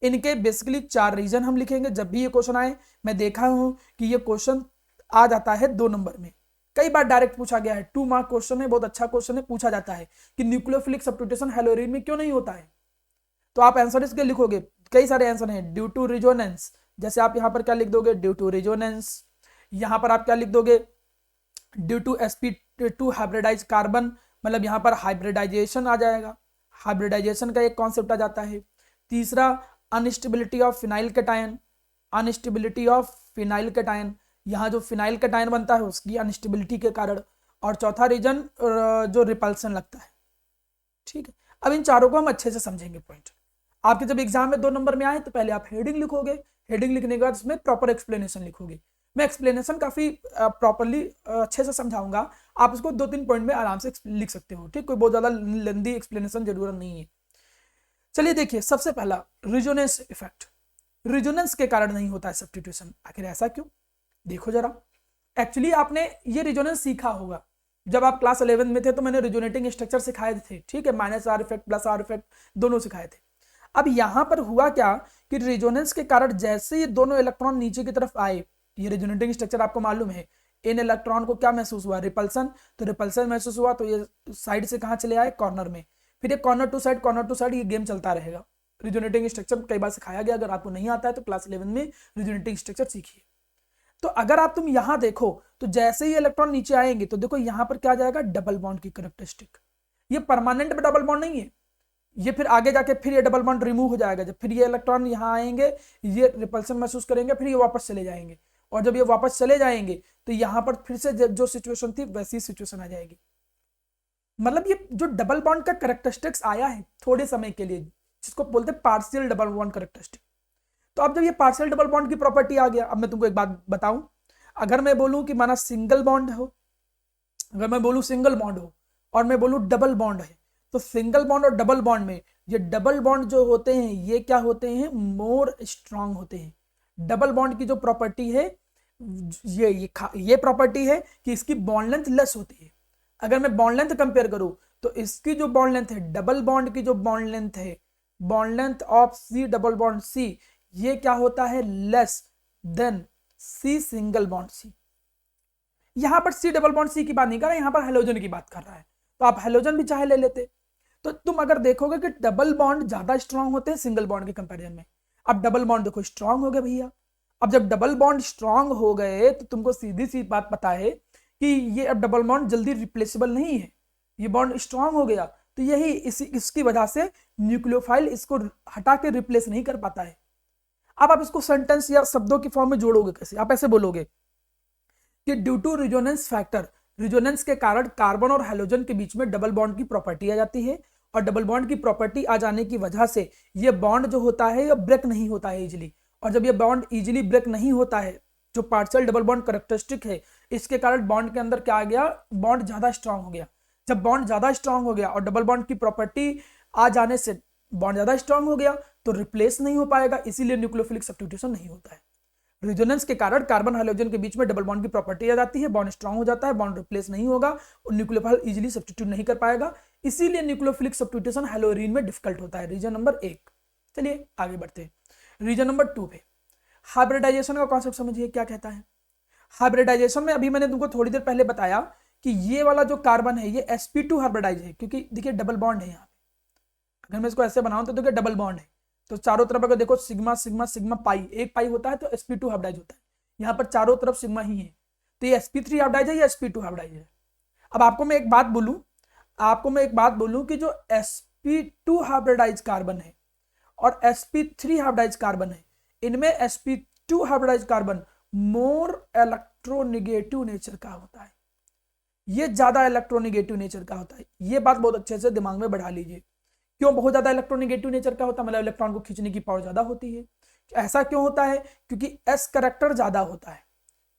इनके बेसिकली 4 रीजन हम लिखेंगे जब भी ये क्वेश्चन आए। मैं देखा हूं कि ये क्वेश्चन आ जाता है 2 नंबर में, कई बार डायरेक्ट पूछा गया है, 2 मार्क क्वेश्चन है, बहुत अच्छा क्वेश्चन है, पूछा जाता है कि न्यूक्लियोफिलिक सब्स्टिट्यूशन हेलोएरीन में क्यों नहीं होता है। तो आप आंसर इसके लिखोगे, कई सारे आंसर हैं, ड्यू टू रिजोनेंस, जैसे आप यहां पर क्या लिख दोगे, ड्यू टू रिजोनेंस। यहां पर आप क्या लिख दोगे, due to sp2 hybridized carbon, मतलब यहां पर हाइब्रिडाइजेशन आ जाएगा, हाइब्रिडाइजेशन का एक कॉन्सेप्ट आ जाता है। तीसरा instability of phenyl cation, instability of phenyl cation, यहाँ जो फिनाइल कैटायन बनता है उसकी अनस्टेबिलिटी के कारण। और चौथा रीजन जो रिपल्सन लगता है। ठीक है, अब इन चारों को हम अच्छे से समझेंगे पॉइंट। आपके जब एग्जाम में 2 नंबर में आए तो पहले आप हेडिंग लिखोगे, हेडिंग लिखने के बाद उसमें प्रॉपर एक्सप्लेनेशन लिखोगे। मैं एक्सप्लेनेशन काफी प्रॉपरली अच्छे से समझाऊंगा, आप इसको 2-3 पॉइंट में आराम से लिख सकते हो। ठीक, कोई बहुत ज्यादा लेंदी एक्सप्लेनेशन जरूरत नहीं है। चलिए देखिए, सबसे पहला रिजोनेंस इफेक्ट, रिजोनेंस के कारण नहीं होता है सब्स्टिट्यूशन। आखिर ऐसा क्यों, देखो जरा। एक्चुअली आपने ये रिजोनेंस सीखा होगा जब आप क्लास 11 में थे, तो मैंने रिजोनेटिंग स्ट्रक्चर सिखाए थे। ठीक है, -R इफेक्ट +R इफेक्ट दोनों सिखाए थे। अब यहां पर हुआ क्या कि रिजोनेंस के कारण जैसे ये दोनों इलेक्ट्रॉन नीचे की तरफ आए, ये रिजोनेटिंग स्ट्रक्चर आपको मालूम है, इन इलेक्ट्रॉन को क्या महसूस हुआ, रिपल्सन। तो रिपल्सन महसूस हुआ तो ये साइड से कहां चले आए, कॉर्नर में। फिर ये कॉर्नर टू साइड ये गेम चलता रहेगा। रिजोनेटिंग स्ट्रक्चर कई बार सिखाया गया, अगर आपको नहीं आता है तो क्लास 11 में रिजोनेटिंग स्ट्रक्चर सीखिए। तो अगर आप तुम यहां देखो तो जैसे ही इलेक्ट्रॉन नीचे आएंगे तो देखो यहां पर क्या जाएगा, डबल बॉन्ड की कैरेक्टरिस्टिक। ये परमानेंट डबल बॉन्ड नहीं है, ये फिर आगे जाके फिर ये डबल बॉन्ड रिमूव हो जाएगा। जब फिर ये इलेक्ट्रॉन यहाँ आएंगे, ये रिपल्सन महसूस करेंगे, फिर ये वापस चले जाएंगे। और जब ये वापस चले जाएंगे तो यहाँ पर फिर से जो सिचुएशन थी वैसी सिचुएशन आ जाएगी। मतलब ये जो डबल बॉन्ड का कैरेक्टरिस्टिक्स आया है थोड़े समय के लिए, जिसको बोलते हैं पार्शियल डबल बॉन्ड कैरेक्टरिस्टिक। तो अब जब ये पार्शियल डबल बॉन्ड की प्रॉपर्टी आ गया, अब मैं तुमको एक बात बताऊं, अगर मैं बोलूं कि माना सिंगल बॉन्ड हो, अगर मैं बोलूं सिंगल बॉन्ड हो और मैं बोलूं डबल बॉन्ड है, तो सिंगल बॉन्ड और डबल बॉन्ड में ये डबल बॉन्ड जो होते हैं ये क्या होते हैं, मोर स्ट्रांग होते हैं। डबल बॉन्ड की जो प्रॉपर्टी है ये प्रॉपर्टी है कि इसकी बॉन्ड लेंथ लेस होती है। अगर मैं बॉन्ड लेंथ कंपेयर करूं तो इसकी जो बॉन्ड लेंथ है, डबल बॉन्ड की जो बॉन्ड लेंथ है, bond length of C double bond C, ये क्या होता है, less than C single bond C. यहां पर सी डबल बॉन्ड सी की बात नहीं कर रहा है, यहां पर हेलोजन की बात कर रहा है। तो आप हेलोजन भी चाहे ले लेते, तो तुम अगर देखोगे कि डबल बॉन्ड ज्यादा स्ट्रांग होते हैं सिंगल बॉन्ड के कंपैरिजन में। अब डबल बॉन्ड देखो स्ट्रांग हो गए भैया। अब जब डबल बॉन्ड स्ट्रांग हो गए तो तुमको सीधी सी बात पता है कि ये अब डबल बॉन्ड जल्दी रिप्लेसेबल नहीं है, ये बॉन्ड स्ट्रांग हो गया। तो यही इसकी वजह से न्यूक्लियोफाइल इसको हटा के रिप्लेस नहीं कर पाता है। अब आप इसको सेंटेंस या शब्दों की फॉर्म में जोड़ोगे कैसे, आप ऐसे बोलोगे कि due to resonance factor, resonance के कारण कार्बन और हेलोजन के बीच में डबल बॉन्ड की प्रॉपर्टी आ जाती है, और डबल बॉन्ड की प्रॉपर्टी आ जाने की वजह से ये बॉन्ड जो होता है ये ब्रेक नहीं होता है इजीली। और जब ये बॉन्ड इजीली ब्रेक नहीं होता है, जो पार्शियल डबल बॉन्ड कैरेक्टरिस्टिक है, इसके कारण बॉन्ड के अंदर क्या आ गया, बॉन्ड ज्यादा स्ट्रांग हो गया। जब बॉन्ड ज्यादा स्ट्रांग हो गया और डबल बॉन्ड की प्रॉपर्टी आ जाने से बॉन्ड ज्यादा स्ट्रांग हो गया तो रिप्लेस नहीं हो पाएगा, इसीलिए न्यूक्लियोफिलिक सब्स्टिट्यूशन नहीं होता है। रिजोनेंस के कारण कार्बन हाइड्रोजन के बीच में डबल बॉन्ड की प्रॉपर्टी आ जाती है, बॉन्ड स्ट्रांग हो जाता है, बॉन्ड रिप्लेस नहीं होगा और न्यूक्लियोफाइल इजीली सब्स्टिट्यूट नहीं कर पाएगा, इसीलिए न्यूक्लियोफिलिक सब्स्टिट्यूशन हेलोरीन में डिफिकल्ट होता है। Reason number 1। चलिए आगे बढ़ते हैं रीजन नंबर 2 पे। हाइब्रिडाइजेशन का कॉन्सेप्ट समझिए क्या कहता है। हाइब्रिडाइजेशन में अभी मैंने तुमको थोड़ी देर पहले बताया कि ये वाला जो कार्बन है ये sp2 हाइब्रिडाइज है, क्योंकि देखिए डबल बॉन्ड है यहाँ पे। अगर मैं इसको ऐसे बनाऊं तो देखिए डबल बॉन्ड है, तो चारों तरफ अगर देखो सिग्मा सिग्मा सिग्मा पाई, एक पाई होता है तो sp2 हाइब्रिडाइज होता है। यहाँ पर चारों तरफ सिग्मा ही है, तो ये sp3 हाइब्रिडाइज है या sp2 हाइब्रिडाइज है। अब आपको मैं एक बात बोलूं कि जो sp2 हाइब्रिडाइज कार्बन है और sp3 हाइब्रिडाइज कार्बन है, इनमें sp2 hybridized carbon more electronegative nature का होता है, ये ज्यादा इलेक्ट्रोनेगेटिव नेचर का होता है। ये बात बहुत अच्छे से दिमाग में बढ़ा लीजिए। क्यों बहुत ज्यादा इलेक्ट्रोनेगेटिव नेचर का होता है? मतलब इलेक्ट्रॉन को खींचने की पावर ज्यादा होती है। ऐसा क्यों होता है? क्योंकि s करेक्टर ज्यादा होता है,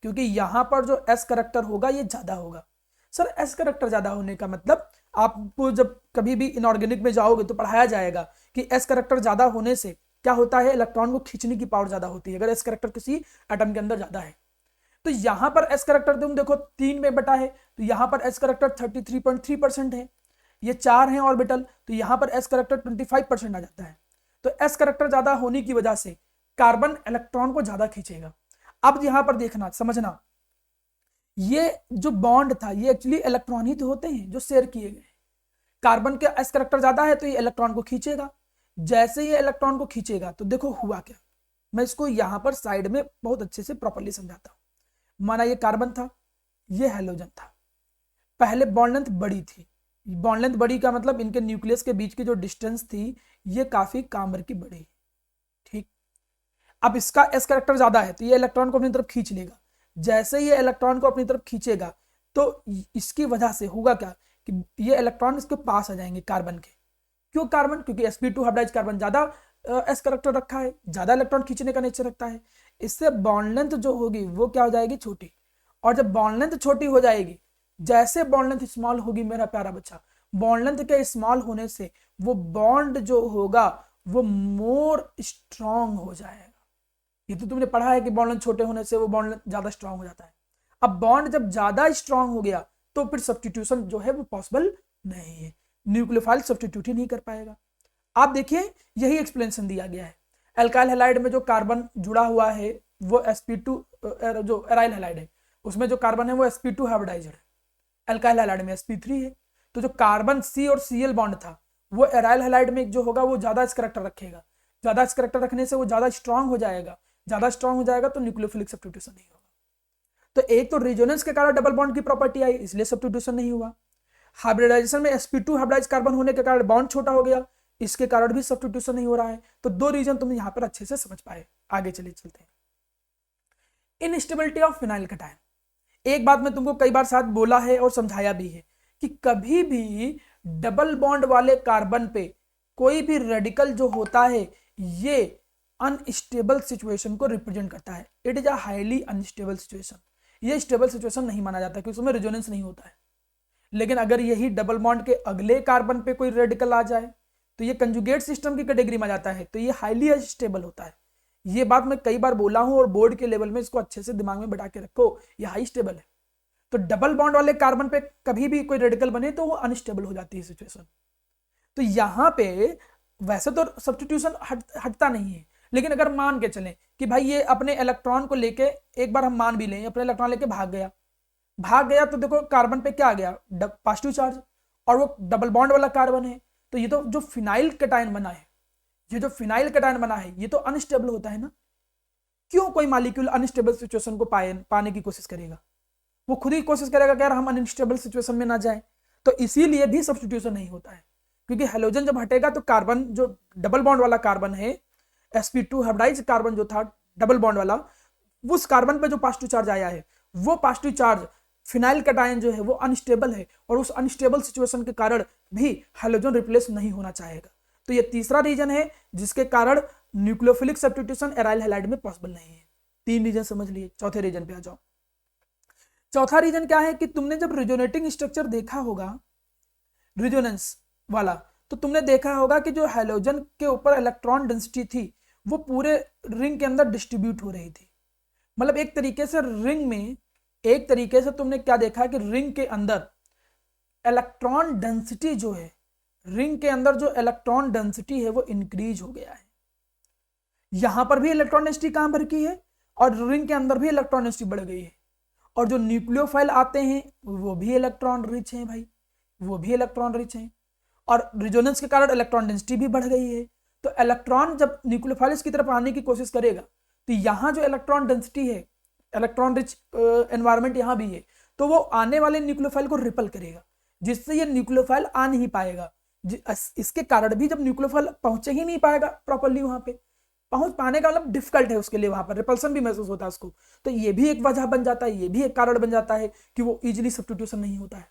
क्योंकि यहां पर जो s करेक्टर होगा ये ज्यादा होगा। सर s करेक्टर ज्यादा होने का मतलब, आपको जब कभी भी इनऑर्गेनिक में जाओगे तो पढ़ाया जाएगा कि s करेक्टर ज्यादा होने से क्या होता है, इलेक्ट्रॉन को खींचने की पावर ज्यादा होती है अगर s करेक्टर किसी एटम के अंदर ज्यादा है। तो यहां पर s करेक्टर तुम देखो 3 में बटा है, तो यहां पर s करेक्टर 33.3% है, ये 4 हैं ऑर्बिटल, तो यहां पर s करेक्टर 25% आ जाता है। तो s करेक्टर ज्यादा होने की वजह से कार्बन इलेक्ट्रॉन को ज्यादा खींचेगा। अब यहां पर देखना, समझना, ये जो बॉन्ड था ये एक्चुअली इलेक्ट्रॉन ही तो होते हैं जो शेयर किए गए। कार्बन के s करेक्टर ज्यादा है तो ये इलेक्ट्रॉन को खींचेगा। जैसे ये इलेक्ट्रॉन को खींचेगा तो देखो हुआ क्या, मैं इसको यहां पर साइड में बहुत अच्छे से प्रॉपर्ली समझाता हूं। माना ये कार्बन था, ये हेलोजन था, पहले बॉन्ड लेंथ बड़ी थी। बॉन्ड लेंथ बड़ी का मतलब इनके न्यूक्लियस के बीच की जो डिस्टेंस थी ये काफी कामर की बड़ी, ठीक। अब इसका s करेक्टर ज्यादा है तो ये इलेक्ट्रॉन को अपनी तरफ खींच लेगा। जैसे ये इलेक्ट्रॉन को अपनी तरफ खींचेगा तो इसकी वजह से होगा क्या कि ये इलेक्ट्रॉन इसके पास आ जाएंगे कार्बन के। क्यों कार्बन? क्योंकि sp2 हाइब्रिडाइज कार्बन ज्यादा s करेक्टर रखा है, ज्यादा इलेक्ट्रॉन खींचने का नेचर रखता है। इससे बॉन्ड लेंथ जो होगी वो क्या हो जाएगी, छोटी। और जब बॉन्ड लेंथ छोटी हो जाएगी, जैसे बॉन्ड लेंथ स्मॉल होगी मेरा प्यारा बच्चा, बॉन्ड लेंथ के स्मॉल होने से वो बॉन्ड जो होगा वो मोर स्ट्रांग हो जाएगा। ये तो तुमने पढ़ा है कि बॉन्ड लेंथ छोटे होने से वो बॉन्ड लेंथ ज्यादा स्ट्रांग हो जाता है। अब बॉन्ड जब ज्यादा स्ट्रांग हो गया तो फिर सब्स्टिट्यूशन जो है वो पॉसिबल नहीं है, न्यूक्लियोफाइल सब्स्टिट्यूट ही नहीं कर पाएगा। आप देखिए यही एक्सप्लेनेशन दिया गया है। एल्काइल हैलाइड में जो कार्बन जुड़ा हुआ है वो sp2, जो एराइल हैलाइड है उसमें जो कार्बन है वो sp2 हाइब्रिडाइज्ड है, एल्काइल हैलाइड में sp3 है। तो जो कार्बन C और Cl बॉन्ड था वो एराइल हैलाइड में जो होगा वो ज्यादा s करेक्टर रखेगा। ज्यादा s करेक्टर रखने से वो ज्यादा स्ट्रांग हो जाएगा, ज्यादा स्ट्रांग हो जाएगा तो न्यूक्लियोफिलिक सब्स्टिट्यूशन नहीं होगा। तो एक तो रेजोनेंस के कारण डबल बॉन्ड की प्रॉपर्टी आई इसलिए सब्स्टिट्यूशन नहीं हुआ। हाइब्रिडाइजेशन में sp2 हाइब्रिडाइज कार्बन होने के कारण बॉन्ड छोटा हो गया, इसके कारण भी सब्स्टिट्यूशन नहीं हो रहा है। तो दो रीजन तुम यहां पर अच्छे से समझ पाए। आगे चलते हैं। Instability of phenyl cation. एक बात मैं तुमको कई बार साथ बोला है और समझाया भी है कि कभी भी डबल बॉन्ड वाले कार्बन पे कोई भी रेडिकल जो होता है ये अनस्टेबल सिचुएशन को रिप्रेजेंट करता है। It is a highly unstable situation. ये स्टेबल सिचुएशन नहीं माना जाता क्योंकि उसमें रेजोनेंस नहीं होता है। लेकिन अगर यही डबल बॉन्ड के अगले कार्बन पे कोई रेडिकल आ जाए तो ये कंजुगेट सिस्टम की कैटेगरी में जाता है, तो ये हाईली अनस्टेबल होता है। ये बात मैं कई बार बोला हूं और बोर्ड के लेवल में इसको अच्छे से दिमाग में बैठा के रखो, ये हाई स्टेबल है। तो डबल बॉन्ड वाले कार्बन पे कभी भी कोई रेडिकल बने तो वो अनस्टेबल हो जाती है सिचुएशन। तो यहां पे वैसे तो सब्स्टिट्यूशन हटता नहीं है, लेकिन अगर मान के चलें कि भाई ये अपने इलेक्ट्रॉन को लेके, एक बार हम मान भी लें अपने इलेक्ट्रॉन लेके भाग गया तो देखो कार्बन पे क्या आ गया, पॉजिटिव चार्ज, और वो डबल बॉन्ड वाला कार्बन है। तो ये तो जो फिनाइल कटायन बना है, ये जो फिनाइल कटायन बना है ये तो अनस्टेबल होता है ना। क्यों कोई मॉलिक्यूल अनस्टेबल सिचुएशन को पाने की कोशिश करेगा? वो खुद ही कोशिश करेगा कि यार हम अनस्टेबल सिचुएशन में ना जाए। तो इसीलिए भी सब्स्टिट्यूशन नहीं होता है, क्योंकि हेलोजन जब हटेगा तो कार्बन जो डबल बॉन्ड वाला कार्बन है, sp2 हाइब्रिडाइज्ड कार्बन जो था डबल बॉन्ड वाला, उस कार्बन पे जो पॉजिटिव चार्ज आया है वो पॉजिटिव चार्ज फिनाइल कटायन जो है वो अनस्टेबल है, और उस अनस्टेबल सिचुएशन के कारण भी हेलोजन रिप्लेस नहीं होना चाहेगा। तो ये तीसरा रीजन है जिसके कारण न्यूक्लियोफिलिक सब्स्टिट्यूशन एराइल हैलाइड में पॉसिबल नहीं है। 3 रीजन समझ लिए। चौथे रीजन पे आ जाओ। चौथा रीजन क्या है कि तुमने जब रिजोनेटिंग स्ट्रक्चर देखा होगा रिजोनेंस वाला, तो तुमने देखा होगा कि जो हेलोजन के ऊपर इलेक्ट्रॉन डेंसिटी थी वो पूरे रिंग के अंदर डिस्ट्रीब्यूट हो रही थी। मतलब एक तरीके से रिंग में, एक तरीके से तुमने क्या देखा कि रिंग के अंदर इलेक्ट्रॉन डेंसिटी जो है, रिंग के अंदर जो इलेक्ट्रॉन डेंसिटी है वो इंक्रीज हो गया है। यहां पर भी इलेक्ट्रॉन डेंसिटी कहां पर की है, और रिंग के अंदर भी इलेक्ट्रॉन डेंसिटी बढ़ गई है। और जो न्यूक्लियोफाइल आते हैं वो भी इलेक्ट्रॉन रिच हैं भाई, वो भी इलेक्ट्रॉन रिच हैं, और रिजोनेंस के कारण इलेक्ट्रॉन डेंसिटी भी बढ़ गई है। तो इलेक्ट्रॉन जब न्यूक्लियोफाइल्स की तरफ आने की कोशिश करेगा तो यहाँ जो इलेक्ट्रॉन डेंसिटी है, इलेक्ट्रॉन रिच एनवायरनमेंट यहाँ भी है, तो वो आने वाले न्यूक्लियोफाइल को रिपल करेगा, जिससे ये न्यूक्लियोफाइल आ नहीं पाएगा। इसके कारण भी जब न्यूक्लियोफाइल पहुंचे ही नहीं पाएगा प्रॉपरली, वहां पे पहुंच पाने का मतलब डिफिकल्ट है उसके लिए, वहां पर रिपल्सन भी महसूस होता है उसको, तो ये भी एक वजह बन जाता है, ये भी एक कारण बन जाता है कि वो इजीली सब्स्टिट्यूशन नहीं होता है।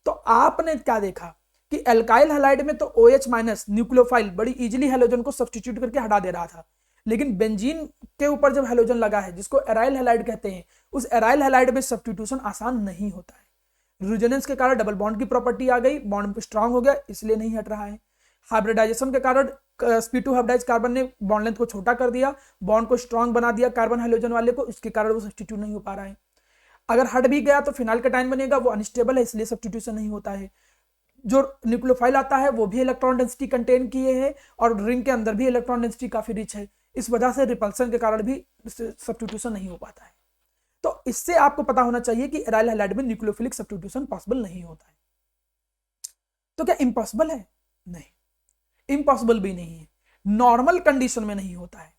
तो आपने क्या देखा कि एल्काइल हैलाइड में तो OH माइनस न्यूक्लियोफाइल बड़ी इजीली हैलोजन को सब्स्टिट्यूट करके हटा दे रहा था, लेकिन बेंजीन के ऊपर जब हैलोजन लगा है जिसको एराइल हैलाइड कहते हैं, उस एराइल हैलाइड में सब्स्टिट्यूशन आसान नहीं होता है। रेजोनेंस के कारण डबल बॉन्ड की प्रॉपर्टी आ गई, बॉन्ड स्ट्रांग हो गया, इसलिए नहीं हट रहा है। हाइब्रिडाइजेशन के कारण sp2 हाइब्रिडाइज कार्बन ने बॉन्ड लेंथ को छोटा कर दिया, बॉन्ड को स्ट्रांग बना दिया कार्बन हाइड्रोजन वाले को, इसके कारण वो सब्स्टिट्यूट नहीं हो पा रहा है। अगर हट भी गया तो फिनाइल कैटायन बनेगा, वो अनस्टेबल है इसलिए सब्स्टिट्यूशन नहीं होता है। जो न्यूक्लियोफाइल आता है वो भी इलेक्ट्रॉन डेंसिटी कंटेन किए है और रिंग के अंदर भी इलेक्ट्रॉन डेंसिटी काफी रिच है, इस वजह से रिपल्सन के कारण भी सब्स्टिट्यूशन नहीं हो पाता है। तो इससे आपको पता होना चाहिए कि एराइल हैलाइड में न्यूक्लियोफिलिक सब्स्टिट्यूशन पॉसिबल नहीं होता है। तो क्या इम्पॉसिबल है? नहीं, इम्पॉसिबल भी नहीं है, नॉर्मल कंडीशन में नहीं होता है।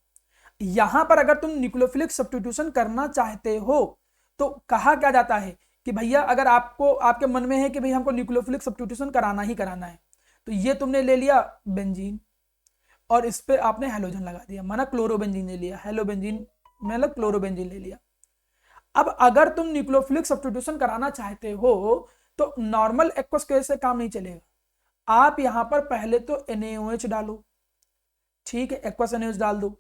यहां पर अगर तुम न्यूक्लियोफिलिक सब्स्टिट्यूशन करना चाहते हो तो कहा क्या जाता है कि भैया अगर आपको आपके मन में है कि भैया हमको न्यूक्लियोफिलिक सब्स्टिट्यूशन कराना ही कराना है, तो ये तुमने ले लिया बेंजीन और इस पे आपने हेलोजन लगा दिया, माना क्लोरोबेंजीन ले लिया, हेलोबेंजीन मतलब क्लोरोबेंजीन ले लिया। अब अगर तुम न्यूक्लियोफिलिक सब्स्टिट्यूशन कराना चाहते हो तो नॉर्मल एक्वस केस से काम नहीं चलेगा, आप यहां पर पहले तो NaOH डालो, ठीक है, एक्वस NaOH डाल दो,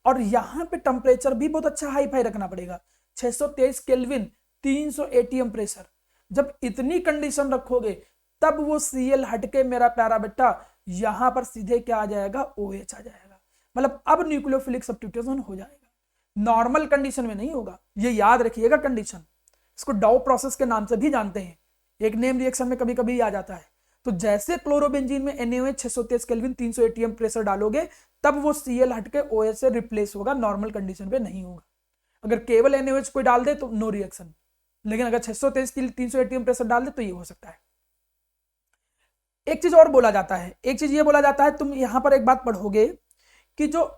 और यहां पे टेम्परेचर भी बहुत अच्छा हाई फाई रखना पड़ेगा, 623 केल्विन 300 ATM प्रेशर। जब इतनी कंडीशन रखोगे तब वो Cl हटके मेरा प्यारा बेटा यहां पर सीधे क्या आ जाएगा, OH आ जाएगा, मतलब अब न्यूक्लियोफिलिक सब्स्टिट्यूशन हो जाएगा, नॉर्मल कंडीशन में नहीं होगा, ये याद रखिएगा कंडीशन। इसको डाउ प्रोसेस के नाम से भी जानते हैं, एक नेम रिएक्शन में कभी कभी आ जाता है। तो जैसे क्लोरोबेंजीन में NaOH 623 केल्विन 300 ATM प्रेशर डालोगे तब वो Cl हटके OH से रिप्लेस होगा, नॉर्मल कंडीशन पे नहीं होगा। अगर केवल NaOH कोई डाल दे तो नो रिएक्शन, लेकिन अगर 623 के 300 ATM प्रेशर डाल दे तो ये हो सकता है। एक चीज और बोला जाता है, एक चीज ये बोला जाता है, तुम यहां पर एक बात पढ़ोगे कि जो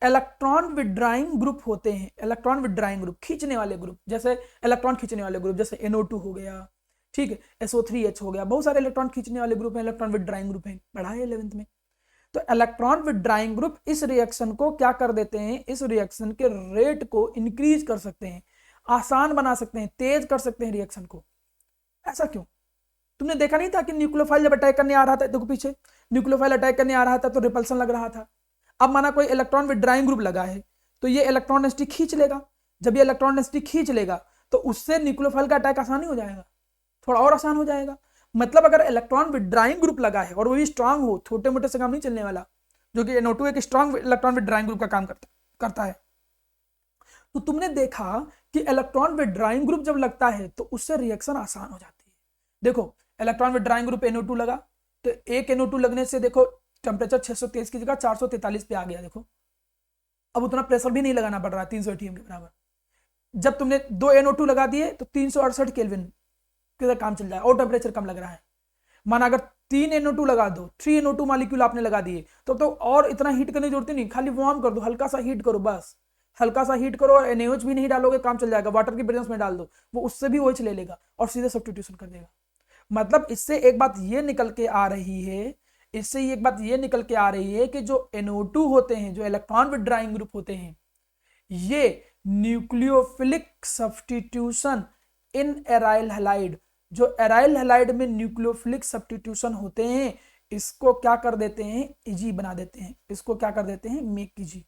इलेक्ट्रॉन विड्राइंग ग्रुप होते हैं, इलेक्ट्रॉन विड्राइंग ग्रुप खींचने वाले ग्रुप, जैसे इलेक्ट्रॉन खींचने वाले ग्रुप जैसे NO2 हो गया, ठीक है, SO3H हो गया, बहुत सारे इलेक्ट्रॉन खींचने वाले ग्रुप हैं, इलेक्ट्रॉन विड्राइंग ग्रुप हैं, पढ़ा है 11th में। तो इलेक्ट्रॉन विड्राइंग ग्रुप इस रिएक्शन को क्या कर देते हैं, इस रिएक्शन के रेट को इंक्रीज कर सकते हैं, आसान बना सकते हैं, तेज कर सकते हैं रिएक्शन को। ऐसा क्यों? तुमने देखा नहीं था कि न्यूक्लियोफाइल जब अटैक करने आ रहा था, देखो पीछे न्यूक्लियोफाइल अटैक करने आ रहा था तो रिपल्सन लग रहा था। अब माना कोई इलेक्ट्रॉन विड्राइंग ग्रुप लगा है तो ये इलेक्ट्रॉन डेंसिटी खींच लेगा, जब ये इलेक्ट्रॉन डेंसिटी खींच लेगा तो उससे न्यूक्लियोफाइल का अटैक आसानी हो जाएगा, थोड़ा और आसान हो जाएगा। मतलब अगर इलेक्ट्रॉन विड्राइंग ग्रुप लगा है और वो भी स्ट्रांग हो, छोटे मोटे से काम नहीं चलने वाला, जो कि NO2 एक स्ट्रांग इलेक्ट्रॉन विड्राइंग ग्रुप का काम करता है, तो तुमने देखा कि इलेक्ट्रॉन विड्राइंग ग्रुप जब लगता है तो उससे रिएक्शन आसान हो जाती है। देखो इलेक्ट्रॉन विड्राइंग ग्रुप NO2 लगा तो एक NO2 लगने से देखो टेम्परेचर 623 की जगह 443 पे आ गया, देखो अब उतना प्रेशर भी नहीं लगाना पड़ रहा है, 300 ATM के बराबर। जब तुमने 2 NO2 लगा दिए तो 368 केल्विन के काम चल जाए और टेम्परेचर कम लग रहा है। माना अगर 3 NO2 लगा दो, 3 NO2 मॉलिक्यूल आपने लगा दिए तो और इतना हीट करने की जरूरत नहीं, खाली वार्म कर दो, हल्का सा हीट करो, बस हल्का सा हीट करो, NaOH भी नहीं डालोगे काम चल जाएगा, वाटर की प्रेजेंस में डाल दो, वो उससे भी OH ले लेगा और सीधे सब्स्टिट्यूशन कर देगा। मतलब इससे एक बात ये निकल के आ रही है, इससे एक बात ये निकल के आ रही है कि जो NO2 होते हैं, जो इलेक्ट्रॉन विड्राइंग ग्रुप होते हैं, ये न्यूक्लियोफिलिक सब्स्टिट्यूशन इन एराइल हैलाइड, जो एराइल हैलाइड में न्यूक्लियोफिलिक सब्स्टिट्यूशन होते हैं, इसको क्या कर देते हैं, इजी बना देते हैं, इसको क्या कर देते हैं, मेक इजी।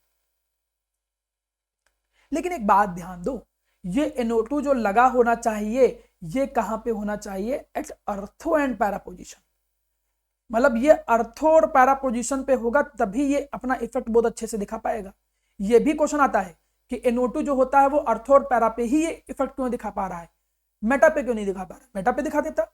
लेकिन एक बात ध्यान दो, ये NO2 जो लगा होना चाहिए ये कहां पे होना चाहिए, एट अर्थो एंड पैरा पोजीशन, मतलब ये अर्थो और पैरा पोजीशन पे होगा तभी ये अपना इफेक्ट बहुत अच्छे से दिखा पाएगा। ये भी क्वेश्चन आता है कि NO2 जो होता है वो अर्थो और पैरा पे ही ये इफेक्ट क्यों दिखा पा रहा है, मेटा पे क्यों नहीं दिखा पा रहा, मेटा पे दिखा देता।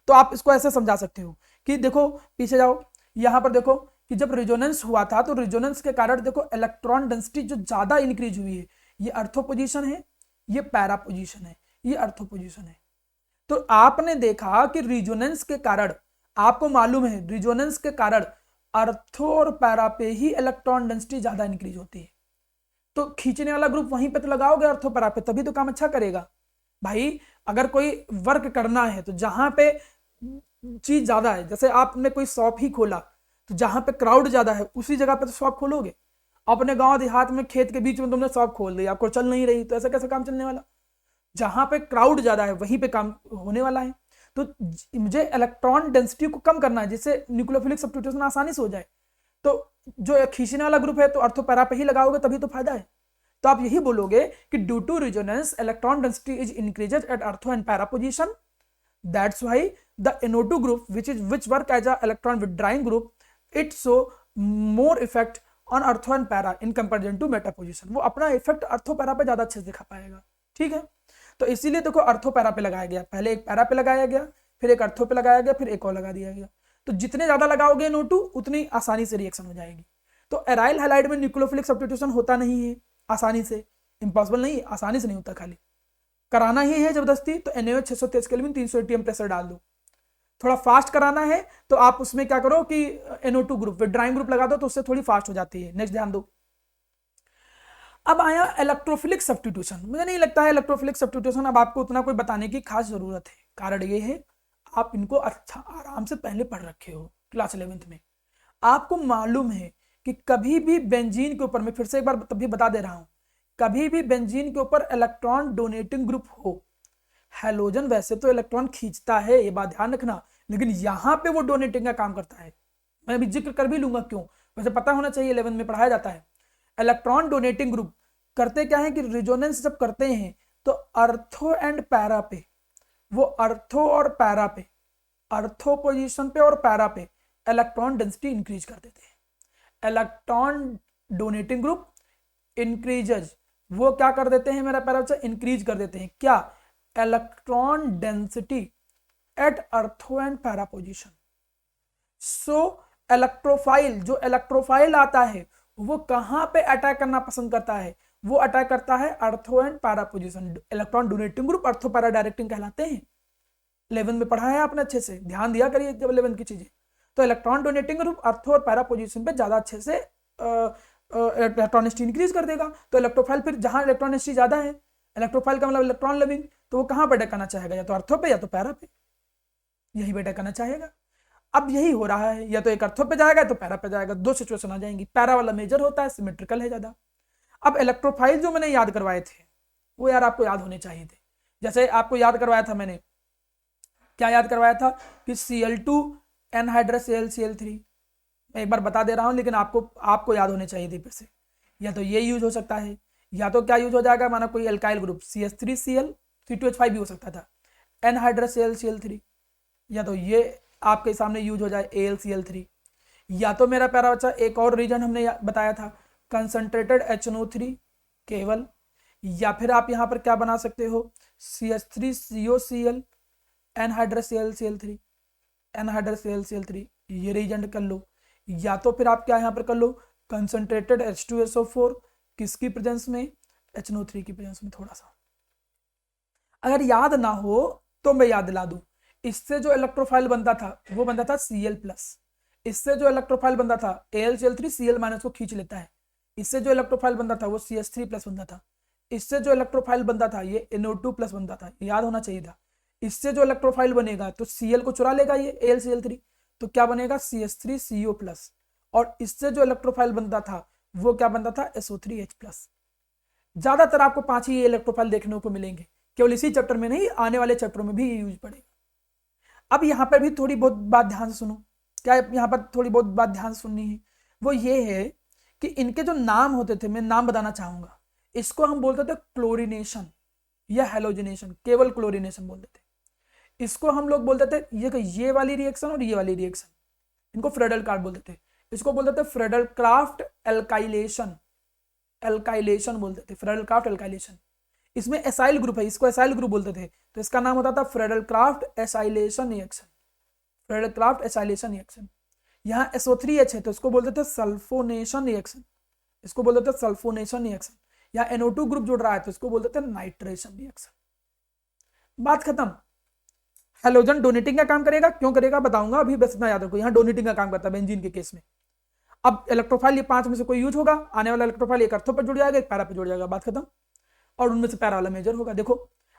तो आप इसको ऐसे समझा सकते हो कि देखो पीछे जाओ, यहां पर देखो कि जब रिजोनेंस हुआ था तो रिजोनेंस के कारण देखो इलेक्ट्रॉन डेंसिटी जो ज्यादा इंक्रीज हुई है, ये अर्थो पोजीशन है, ये पैरा पोजीशन है, ये अर्थो पोजीशन है। तो आपने देखा कि रिजोनेंस के कारण, आपको मालूम है रिजोनेंस के कारण अर्थो और पैरा पे ही इलेक्ट्रॉन डेंसिटी ज्यादा इंक्रीज होती है, तो खींचने वाला ग्रुप वहीं पे तो लगाओगे अर्थो पैरा पे, तभी तो काम अच्छा करेगा। भाई अगर कोई वर्क करना है तो जहां पे चीज ज्यादा है, जैसे आपने कोई शॉप ही खोला तो जहां पे क्राउड ज्यादा है उसी जगह पे तो शॉप खोलोगे। अपने गांव देहात में खेत के बीच में तुमने शॉप खोल दी, आपको चल नहीं रही, तो ऐसा कैसे काम चलने वाला। जहां पे क्राउड ज्यादा है वहीं पे काम होने वाला है। तो मुझे इलेक्ट्रॉन डेंसिटी को कम करना है जिससे न्यूक्लियोफिलिक सब्स्टिट्यूशन आसानी से हो जाए। तो जो खींचने वाला ग्रुप है तो ऑर्थो पैरा पे ही लगाओगे तभी तो फायदा है। तो आप यही बोलोगे कि due to resonance electron density is increases at ortho and para position, that's why the NO2 group which work as a electron withdrawing group it show more effect on ortho and para in comparison to meta position। वो अपना effect ortho para पे ज्यादा अच्छे से दिखा पाएगा। ठीक है, तो इसीलिए देखो ऑर्थो पैरा पे लगाया गया, पहले एक पैरा पे लगाया गया, फिर एक ऑर्थो पे लगाया गया, फिर एक और लगा दिया गया। तो जितने ज्यादा लगाओगे NO2 उतनी आसानी से रिएक्शन हो जाएगी। तो एराइल हैलाइड में न्यूक्लियोफिलिक सब्स्टिट्यूशन होता नहीं है आसानी से, इम्पॉसिबल नहीं, आसानी से नहीं होता, खाली कराना ही है जबरदस्ती। तो NaOH 623 केल्विन 300 atm प्रेशर डाल दो। थोड़ा फास्ट कराना है तो आप उसमें क्या करो कि NO2 ग्रुप विड्राइंग ग्रुप लगा दो, तो उससे थोड़ी फास्ट हो जाती है। नेक्स्ट ध्यान दो। अब आया इलेक्ट्रोफिलिक सब्स्टिट्यूशन। मुझे नहीं लगता है इलेक्ट्रोफिलिक सब्स्टिट्यूशन अब आपको उतना कोई बताने की खास जरूरत है। कारण ये है आप इनको अच्छा आराम से पहले पढ़ रखे हो क्लास 11th में। आपको मालूम है कि कभी भी बेंजीन के ऊपर, मैं फिर से एक बार तभी बता दे रहा हूं, कभी भी बेंजीन के ऊपर इलेक्ट्रॉन डोनेटिंग ग्रुप हो, हैलोजन वैसे तो इलेक्ट्रॉन खींचता है, ये बात ध्यान रखना, लेकिन यहां पे वो डोनेटिंग का काम करता है। मैं अभी जिक्र कर भी लूंगा क्यों, वैसे पता होना चाहिए, 11 में पढ़ाया जाता है। इलेक्ट्रॉन डोनेटिंग ग्रुप करते क्या है कि रिजोनेंस जब करते हैं तो अर्थो एंड पैरा पे, वो अर्थो और पैरा पे, अर्थो पोजीशन पे और पैरा पे इलेक्ट्रॉन डेंसिटी इंक्रीज कर देते हैं। इलेक्ट्रॉन डोनेटिंग ग्रुप इंक्रीजेज, वो क्या कर देते हैं मेरा प्यारा बच्चा, इंक्रीज कर देते हैं क्या, इलेक्ट्रॉन डेंसिटी एट अर्थो and para position. So electrophile, जो इलेक्ट्रोफाइल आता है वो कहां पे अटैक करना पसंद करता है, वो अटैक करता है अर्थो and para position. Electron donating group अर्थो पैरा डायरेक्टिंग कहलाते हैं। 11 में पढ़ा है आपने, अच्छे से ध्यान दिया करिए जब 11 की चीजें। तो इलेक्ट्रॉन डोनेटिंग ग्रुप अर्थो और पैरा पोजीशन पे ज्यादा अच्छे से इलेक्ट्रॉनिसिटी इंक्रीज कर देगा। तो इलेक्ट्रोफाइल फिर जहां इलेक्ट्रॉनिसिटी ज्यादा है, इलेक्ट्रोफाइल का मतलब इलेक्ट्रॉन लविंग, तो वो कहां पे अटैक करना चाहेगा, या तो अर्थो पे या तो पैरा पे, यही पे अटैक करना चाहेगा। अब यही हो रहा है, या तो एक अर्थो पे जाएगा तो पैरा पे जाएगा, दो सिचुएशन आ जाएंगी। पैरा वाला मेजर होता है, सिमेट्रिकल है ज्यादा। अब इलेक्ट्रोफाइल जो मैंने याद करवाए थे वो यार आपको याद होने चाहिए थे। जैसे आपको याद करवाया था मैंने, क्या याद करवाया था कि Cl2 एनहाइड्रस Cl3। मैं एक बार बता दे रहा हूं लेकिन आपको याद होने चाहिए थे फिर से। या तो ये यूज हो सकता है, या तो क्या यूज हो जाएगा, माना कोई एल्काइल ग्रुप CH3Cl, C2H5 भी हो सकता था, एनहाइड्रस Cl3, या तो ये आपके सामने यूज हो जाए AlCl3, या तो मेरा प्यारा बच्चा एक और रीजन हमने बताया था कंसंट्रेटेड HNO3 केवल, या फिर आप यहां पर क्या बना सकते हो CH3COCl anhydrous Cl3, anhydrous Cl3, ये रीजन कर लो। या तो फिर आप क्या यहां पर कर लो कंसंट्रेटेड H2SO4 किसकी प्रेजेंस में, HNO3 की प्रेजेंस में। थोड़ा सा अगर याद ना हो तो मैं याद दिला दूं, इससे जो इलेक्ट्रोफाइल बनता था वो बनता था Cl+, इससे जो इलेक्ट्रोफाइल बनता था AlCl3 Cl- को खींच लेता है, इससे जो इलेक्ट्रोफाइल बनता था वो CH3+ बनता था, इससे जो इलेक्ट्रोफाइल बनता था ये NO2+ बनता था, याद होना चाहिए था। इससे जो इलेक्ट्रोफाइल बनेगा तो Cl को चुरा लेगा ये AlCl3, तो क्या बनेगा CH3CO+, और इससे जो इलेक्ट्रोफाइल बनता था वो क्या बनता था SO3H+। ज्यादातर आपको 5 ही इलेक्ट्रोफाइल देखने को मिलेंगे, केवल इसी चैप्टर में नहीं, आने वाले चैप्टरों में भी यूज पड़ेगा। अब यहाँ पर भी थोड़ी बहुत बात ध्यान से सुनो, क्या यहाँ पर थोड़ी बहुत बात ध्यान से सुननी है, वो ये है कि इनके जो नाम होते थे, मैं नाम बताना चाहूंगा, इसको हम बोलते थे क्लोरीनेशन या हेलोजिनेशन, केवल क्लोरीनेशन बोलते थे। इसको हम लोग बोलते थे ये वाली रिएक्शन और ये वाली रिएक्शन, इनको फ्रेडल कार्ड बोलते थे। इसको बोलते थे फ्रेडल क्राफ्ट एल्काइलेशन, एल्काइलेशन बोलते थे, फ्रेडल क्राफ्ट एल्काइलेशन। इसमें एसाइल ग्रुप है, इसको एसाइल ग्रुप बोलते थे, तो इसका नाम होता था Friedel Crafts acylation reaction, Friedel Crafts acylation reaction. यहाँ SO3H है तो इसको बोलते थे सल्फोनेशन रिएक्शन, इसको बोलते थे सल्फोनेशन रिएक्शन। यहाँ NO2 ग्रुप जुड़ रहा है तो इसको बोलते थे नाइट्रेशन रिएक्शन। बात खत्म। हेलोजन डोनेटिंग का काम करेगा, क्यों करेगा बताऊंगा, अभी बस इतना याद रखो, यहाँ डोनेटिंग का काम करता है बेंजीन के केस में। अब इलेक्ट्रोफाइल ये 5 में से कोई यूज होगा, आने वाला इलेक्ट्रोफाइल एक अर्थो पर जुड़ जाएगा, एक पैरा पर जुड़ जाएगा, बात खत्म। और उनमें से पैरा वाला मेजर होगा। देखो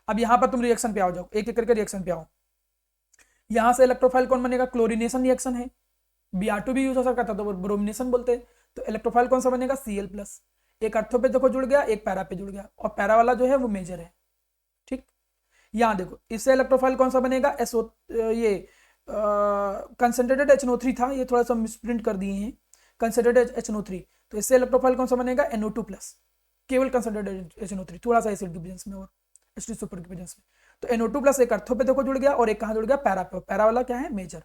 अब यहाँ पर तुम रिएक्शन पे आओ, जाओ एक एक करके रिएक्शन पे आओ। यहां से इलेक्ट्रोफाइल कौन बनेगा, क्लोरीनेशन रिएक्शन है, Br2 भी यूज हो सकता था तो ब्रोमिनेशन बोलते हैं। तो इलेक्ट्रोफाइल कौन सा बनेगा, Cl+। एक अर्थो पे देखो जुड़ गया, एक पैरा पे जुड़ गया, और पैरा वाला जो है वो मेजर है। ठीक, यहाँ देखो इससे इलेक्ट्रोफाइल कौन सा बनेगा, SO, ये कंसंट्रेटेड HNO3 था, ये थोड़ा सा मिसप्रिंट कर दिए हैं, कंसंट्रेटेड HNO3। तो इससे इलेक्ट्रोफाइल कौन सा बनेगा, NO2+, केवल कंसंट्रेटेड HNO3, थोड़ा सा एसिड की प्रेजेंस में और H2 सुपर की प्रेजेंस में। तो NO2+ एक अर्थो पे देखो जुड़ गया, और एक कहाँ जुड़ गया, पैरा पे। पैरा वाला क्या है, मेजर।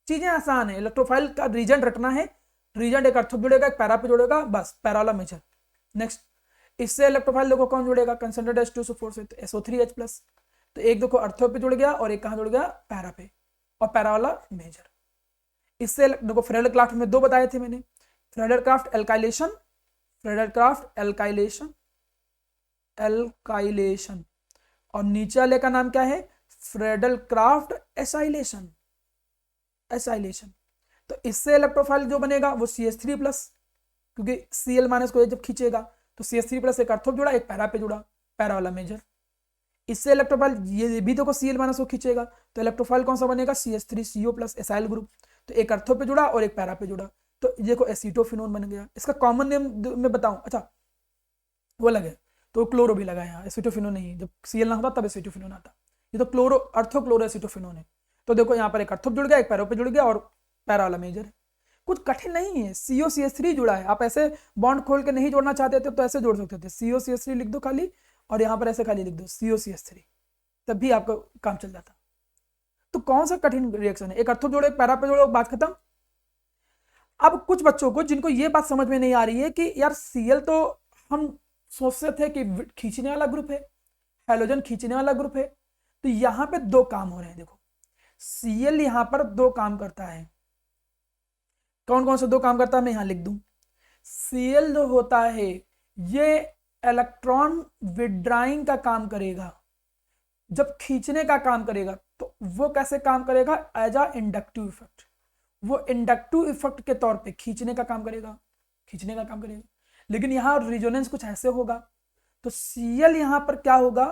चीजें आसान है, इलेक्ट्रोफाइल का रीजन रटना है, रीजन एक अर्थो जुड़ेगा, एक पैरा पे जुड़ेगा, बस पैरा वाला मेजर। नेक्स्ट, इससे इलेक्ट्रोफाइल देखो कौन जुड़ेगा, कंसंट्रेटेड H2SO4 से, तो SO3H+। तो एक देखो अर्थो पे जुड़ गया और एक कहाँ जुड़ गया, पैरा पे, और पैरा वाला मेजर। इससे देखो फ्रेडल-क्राफ्ट में दो बताए थे मैंने, Friedel-craft alkylation, Friedel-craft alkylation, alkylation, और नीचे वाले का नाम क्या है, फ्रेडल-क्राफ्ट एसाइलेशन, एसाइलेशन। तो इससे इलेक्ट्रोफाइल जो बनेगा वो CH3+, क्योंकि Cl- को जब खींचेगा तो CH3+ एक अर्थो जुड़ा, एक पैरा पे जुड़ा, पैरा वाला मेजर। इससे इलेक्ट्रोफाइल ये भी देखो Cl- को खींचेगा, तो इलेक्ट्रोफाइल कौन सा बनेगा, CH3CO+, एसाइल ग्रुप। तो एक अर्थो पे जुड़ा और एक पैरा पे जुड़ा, तो ये देखो एसीटोफिनोन बन गया। इसका कॉमन नेम मैं बताऊं, अच्छा वो लगे तो क्लोरो भी लगा यहाँ, एसीटोफिनोन नहीं, जब Cl ना होता तब एसीटोफिनोन आता। ये तो क्लोरो, अर्थो क्लोरो एसीटोफिनोन है। तो देखो यहाँ पर एक अर्थो जुड़ गया, एक पैरा पे जुड़ गया, और पैरा वाला मेजर है। कुछ कठिन नहीं है, COCH3 जुड़ा है। आप ऐसे बॉन्ड खोल के नहीं जोड़ना चाहते थे तो ऐसे जोड़ सकते थे, COCH3 लिख दो खाली, और यहाँ पर ऐसे खाली लिख दो COCH3, तब भी आपका काम चल जाता। तो कौन सा कठिन रिएक्शन है, एक अर्थो जोड़ो, एक पैरा पे जोड़ो, बात खत्म। अब कुछ बच्चों को जिनको ये बात समझ में नहीं आ रही है कि यार Cl तो हम सोचते थे कि खींचने वाला ग्रुप है, हैलोजन खींचने वाला ग्रुप है, तो यहां पे दो काम हो रहे हैं। देखो Cl यहां पर दो काम करता है, कौन कौन से दो काम करता है मैं यहां लिख दूं। Cl जो होता है ये इलेक्ट्रॉन विड्राइंग का काम करेगा, जब खींचने का काम करेगा तो वो कैसे काम करेगा, एज अ इंडक्टिव इफेक्ट। वो इंडक्टिव इफेक्ट के तौर पे खींचने का काम करेगा, खींचने का काम करेगा। लेकिन यहां रिजोनेंस कुछ ऐसे होगा, तो Cl यहां पर क्या होगा,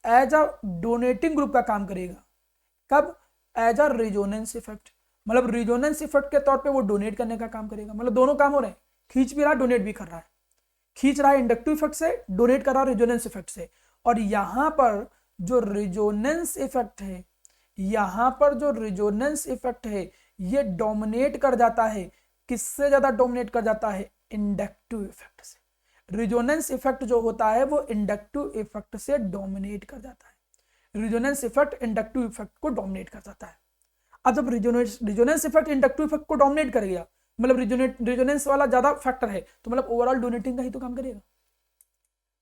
एज अ डोनेटिंग ग्रुप का काम करेगा। कब, एज अ रिजोनेंस इफेक्ट, मतलब रिजोनेंस इफेक्ट के तौर पे वो डोनेट करने का काम करेगा। मतलब दोनों काम हो रहे हैं, खींच भी रहा है, डोनेट भी कर रहा है। खींच रहा है इंडक्टिव इफेक्ट से, डोनेट कर रहा है रिजोनेंस इफेक्ट से। और यहां पर जो रिजोनेंस इफेक्ट है, यहां पर जो रिजोनेंस इफेक्ट है ये डोमिनेट कर जाता है, किससे ज्यादा डोमिनेट कर जाता है, इंडक्टिव इफेक्ट से। रिजोनेंस इफेक्ट जो होता है वो इंडक्टिव इफेक्ट से डोमिनेट कर जाता है। रिजोनेंस इफेक्ट इंडक्टिव इफेक्ट को डोमिनेट कर जाता है। अब जब रिजोनेंस इफेक्ट इंडक्टिव इफेक्ट को डोमिनेट कर गया, मतलब रिजोनेंस वाला ज्यादा फैक्टर है, तो मतलब ओवरऑल डोनेटिंग का ही तो काम करेगा।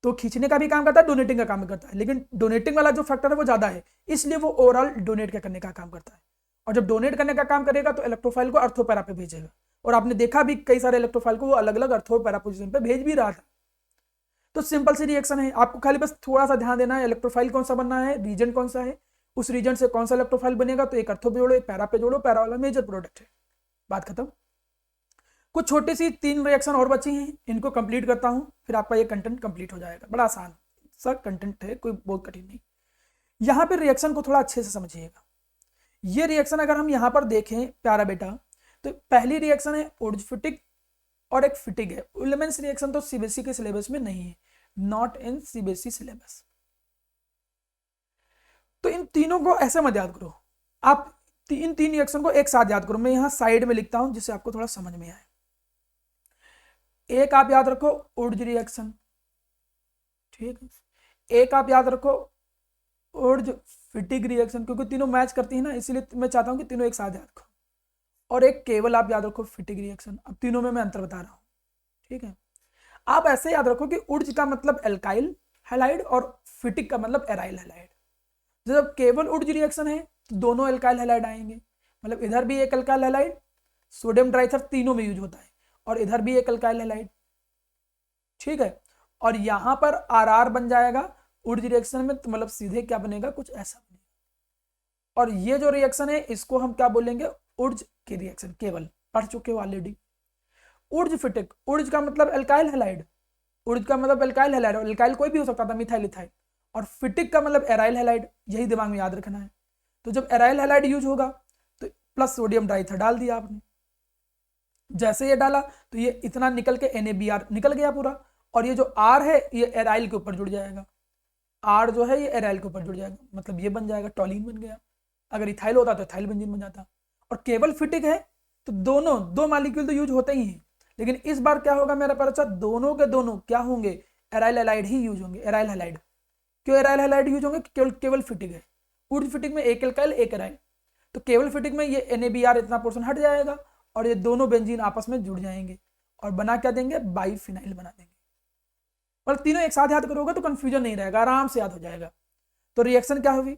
तो खींचने का भी काम करता है, डोनेटिंग का काम भी करता है, लेकिन डोनेटिंग वाला जो फैक्टर है वो ज्यादा है, इसलिए वो ओवरऑल डोनेट करने का काम करता है। और जब डोनेट करने का काम करेगा तो इलेक्ट्रोफाइल को अर्थोपैरा पे भेजेगा। और आपने देखा भी कई सारे इलेक्ट्रोफाइल को वो अलग अलग अर्थोपैरा पोजीशन पे भेज भी रहा था। तो सिंपल सी रिएक्शन है, आपको खाली बस थोड़ा सा ध्यान देना है, इलेक्ट्रोफाइल कौन सा बनना है, रीजन कौन सा है, उस रीजन से कौन सा इलेक्ट्रोफाइल बनेगा। तो एक अर्थो पे जोड़ो, एक पैरा पे जोड़ो, पैरा वाला मेजर प्रोडक्ट है, बात खत्म। कुछ छोटी सी 3 रिएक्शन और बची हैं, इनको कंप्लीट करता हूं, फिर आपका ये कंटेंट कंप्लीट हो जाएगा। बड़ा आसान सा कंटेंट है, कोई बहुत कठिन नहीं। यहां पर रिएक्शन को थोड़ा अच्छे से समझिएगा। ये रिएक्शन अगर हम यहां पर देखें प्यारा बेटा, तो पहली रिएक्शन है ओर्जफिटिक और एक फिटिक है। उलमेंस रिएक्शन तो सीबीएसई के सिलेबस में नहीं है, नॉट इन सीबीएसई सिलेबस। तो इन तीनों को ऐसे मत याद करो, आप इन 3 रिएक्शन को एक साथ याद करो। मैं यहां साइड में लिखता हूं जिससे आपको थोड़ा समझ में आए। एक आप याद रखो उर्ज रिएक्शन, ठीक है। एक आप याद रखो उर्ज फिटिक रिएक्शन, क्योंकि तीनों मैच करती है ना, इसलिए मैं चाहता हूं कि तीनों एक साथ याद रखो। और एक केवल आप याद रखो फिटिक रिएक्शन। अब तीनों में मैं अंतर बता रहा हूं, ठीक है। आप ऐसे याद रखो कि उर्ज का मतलब एल्काइल हैलाइड और फिटिक का मतलब एराइल हैलाइड। जब केवल उर्ज रिएक्शन है तो दोनों एल्काइल हैलाइड आएंगे, मतलब इधर भी एक एल्काइल हैलाइड, सोडियम ट्राइथर तीनों में यूज होता है, और इधर भी एक एल्काइल हैलाइड, ठीक है। और यहां पर आर बन जाएगा उर्ज रिएक्शन में, तो मतलब सीधे क्या बनेगा, कुछ ऐसा बनेगा। और ये जो रिएक्शन है इसको हम क्या बोलेंगे, उर्ज की रिएक्शन, केवल पढ़ चुके हो ऑलरेडी। उर्ज फिटिक, उर्ज का मतलब एल्काइल हैलाइड, उर्ज का मतलब एल्काइल हैलाइड, और एल्काइल कोई भी हो सकता था, मिथाइल इथाइल। और फिटिक का मतलब एराइल हैलाइड, यही दिमाग में याद रखना है। तो जब एराइल हैलाइड यूज होगा प्लस सोडियम डाइथर डाल दिया आपने। जैसे ये डाला तो ये इतना निकल के NaBr निकल गया पूरा, और ये जो R है ये एराइल के ऊपर जुड़ जाएगा। R जो है ये एराइल के ऊपर जुड़ जाएगा, मतलब ये बन जाएगा टॉलिन बन गया। अगर इथाइल होता तो इथाइल बेंजीन बन जाता। और केवल फिटिक है तो दोनों दो मॉलिक्यूल तो यूज होते ही हैं, लेकिन इस बार क्या होगा मेरा बच्चा, दोनों के दोनों क्या होंगे, एराइल हैलाइड ही यूज होंगे। एराइल हैलाइड क्यों एराइल हैलाइड यूज होंगे, केवल फिटिक है। ऊर्ज फिटिक में एक एल्काइल एक एराइल, तो केवल फिटिक में ये NaBr इतना पोर्शन हट जाएगा और ये दोनों बेंजीन आपस में जुड़ जाएंगे और बना क्या देंगे, बाइफिनाइल बना देंगे। और तीनों एक साथ याद करोगे तो कंफ्यूजन नहीं रहेगा, आराम से याद हो जाएगा। तो रिएक्शन क्या होगी,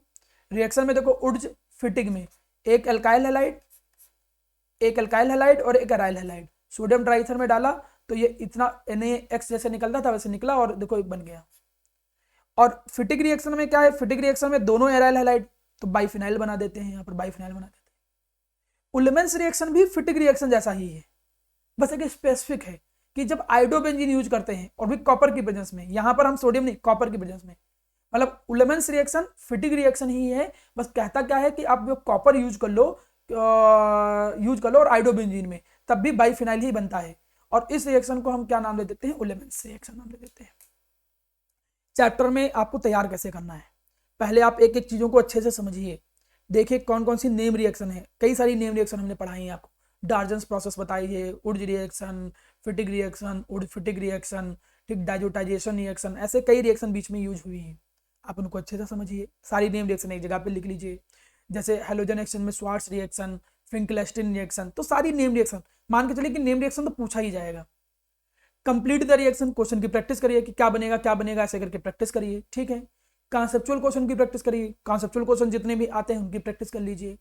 रिएक्शन में देखो ऊर्ज फिटिक में एक एल्काइल हैलाइड और एक एराइल हैलाइड सोडियम ट्राइथर में डाला तो ये इतना NaX जैसे निकलता था वैसे निकला और देखो बन गया। और फिटिक रिएक्शन में क्या है, फिटिक रिएक्शन में दोनों एराइल हैलाइड तो बाइफिनाइल बना देते हैं, यहाँ पर बाइफिनाइल बना देते हैं। उलेमेंस रिएक्शन भी फिटिक रिएक्शन जैसा ही है, बस एक स्पेसिफिक है कि जब आयोडोबेंजीन यूज करते हैं और भी कॉपर की प्रेजेंस में, यहाँ पर हम सोडियम नहीं कॉपर की प्रेजेंस में, मतलब उलेमेंस रिएक्शन फिटिक रिएक्शन ही है, बस कहता क्या है कि आप जो कॉपर यूज कर लो और आयोडोबेंजीन में तब भी बाइफिनाइल ही बनता है। और इस रिएक्शन को हम क्या नाम दे देते हैं, उलेमेंस रिएक्शन नाम दे देते हैं। चैप्टर में आपको तैयार कैसे करना है, पहले आप एक एक चीजों को अच्छे से समझिए, देखिए कौन कौन सी नेम रिएक्शन है। कई सारी नेम रिएक्शन हमने पढ़ाई है आपको, डार्जन्स प्रोसेस बताई है, Wurtz reaction, फिटिक reaction, Wurtz फिटिक reaction, ठीक, डाइजोटाइजेशन रिएक्शन, ऐसे कई रिएक्शन बीच में यूज हुई हैं। आप उनको अच्छे से समझिए, सारी नेम रिएक्शन एक जगह पे लिख लीजिए। जैसे हेलोजन एक्शन में स्वार्ट्स रिएक्शन, फिंकलेस्टीन रिएक्शन, तो सारी नेम रिएक्शन मान के चलिए कि नेम रिएक्शन तो पूछा ही जाएगा। कंप्लीट द रिएक्शन, क्वेश्चन की प्रैक्टिस करिए कि क्या बनेगा ऐसे करके प्रैक्टिस करिए, ठीक है। कॉन्सेप्चुअल क्वेश्चन की प्रैक्टिस करिए, कॉन्सेप्चुअल क्वेश्चन जितने भी आते हैं उनकी प्रैक्टिस कर लीजिए।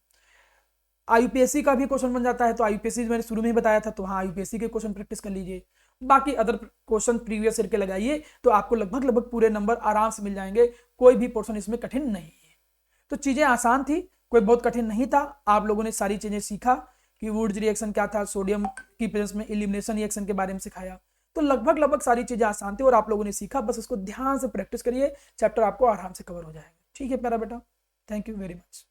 IUPAC का भी क्वेश्चन बन जाता है तो IUPAC मैंने शुरू में ही बताया था, तो हाँ IUPAC के क्वेश्चन प्रैक्टिस कर लीजिए। बाकी अदर क्वेश्चन प्रीवियस ईयर के लगाइए तो आपको लगभग पूरे नंबर आराम से मिल जाएंगे, कोई भी पोर्शन इसमें कठिन नहीं है। तो चीजें आसान थी, कोई बहुत कठिन नहीं था। आप लोगों ने सारी चीजें सीखा कि वुड्स रिएक्शन क्या था, सोडियम की प्रेजेंस में एलिमिनेशन रिएक्शन के बारे में सिखाया, तो लगभग सारी चीजें आसान थी और आप लोगों ने सीखा। बस इसको ध्यान से प्रैक्टिस करिए, चैप्टर आपको आराम से कवर हो जाएगा। ठीक है प्यारा बेटा, थैंक यू वेरी मच।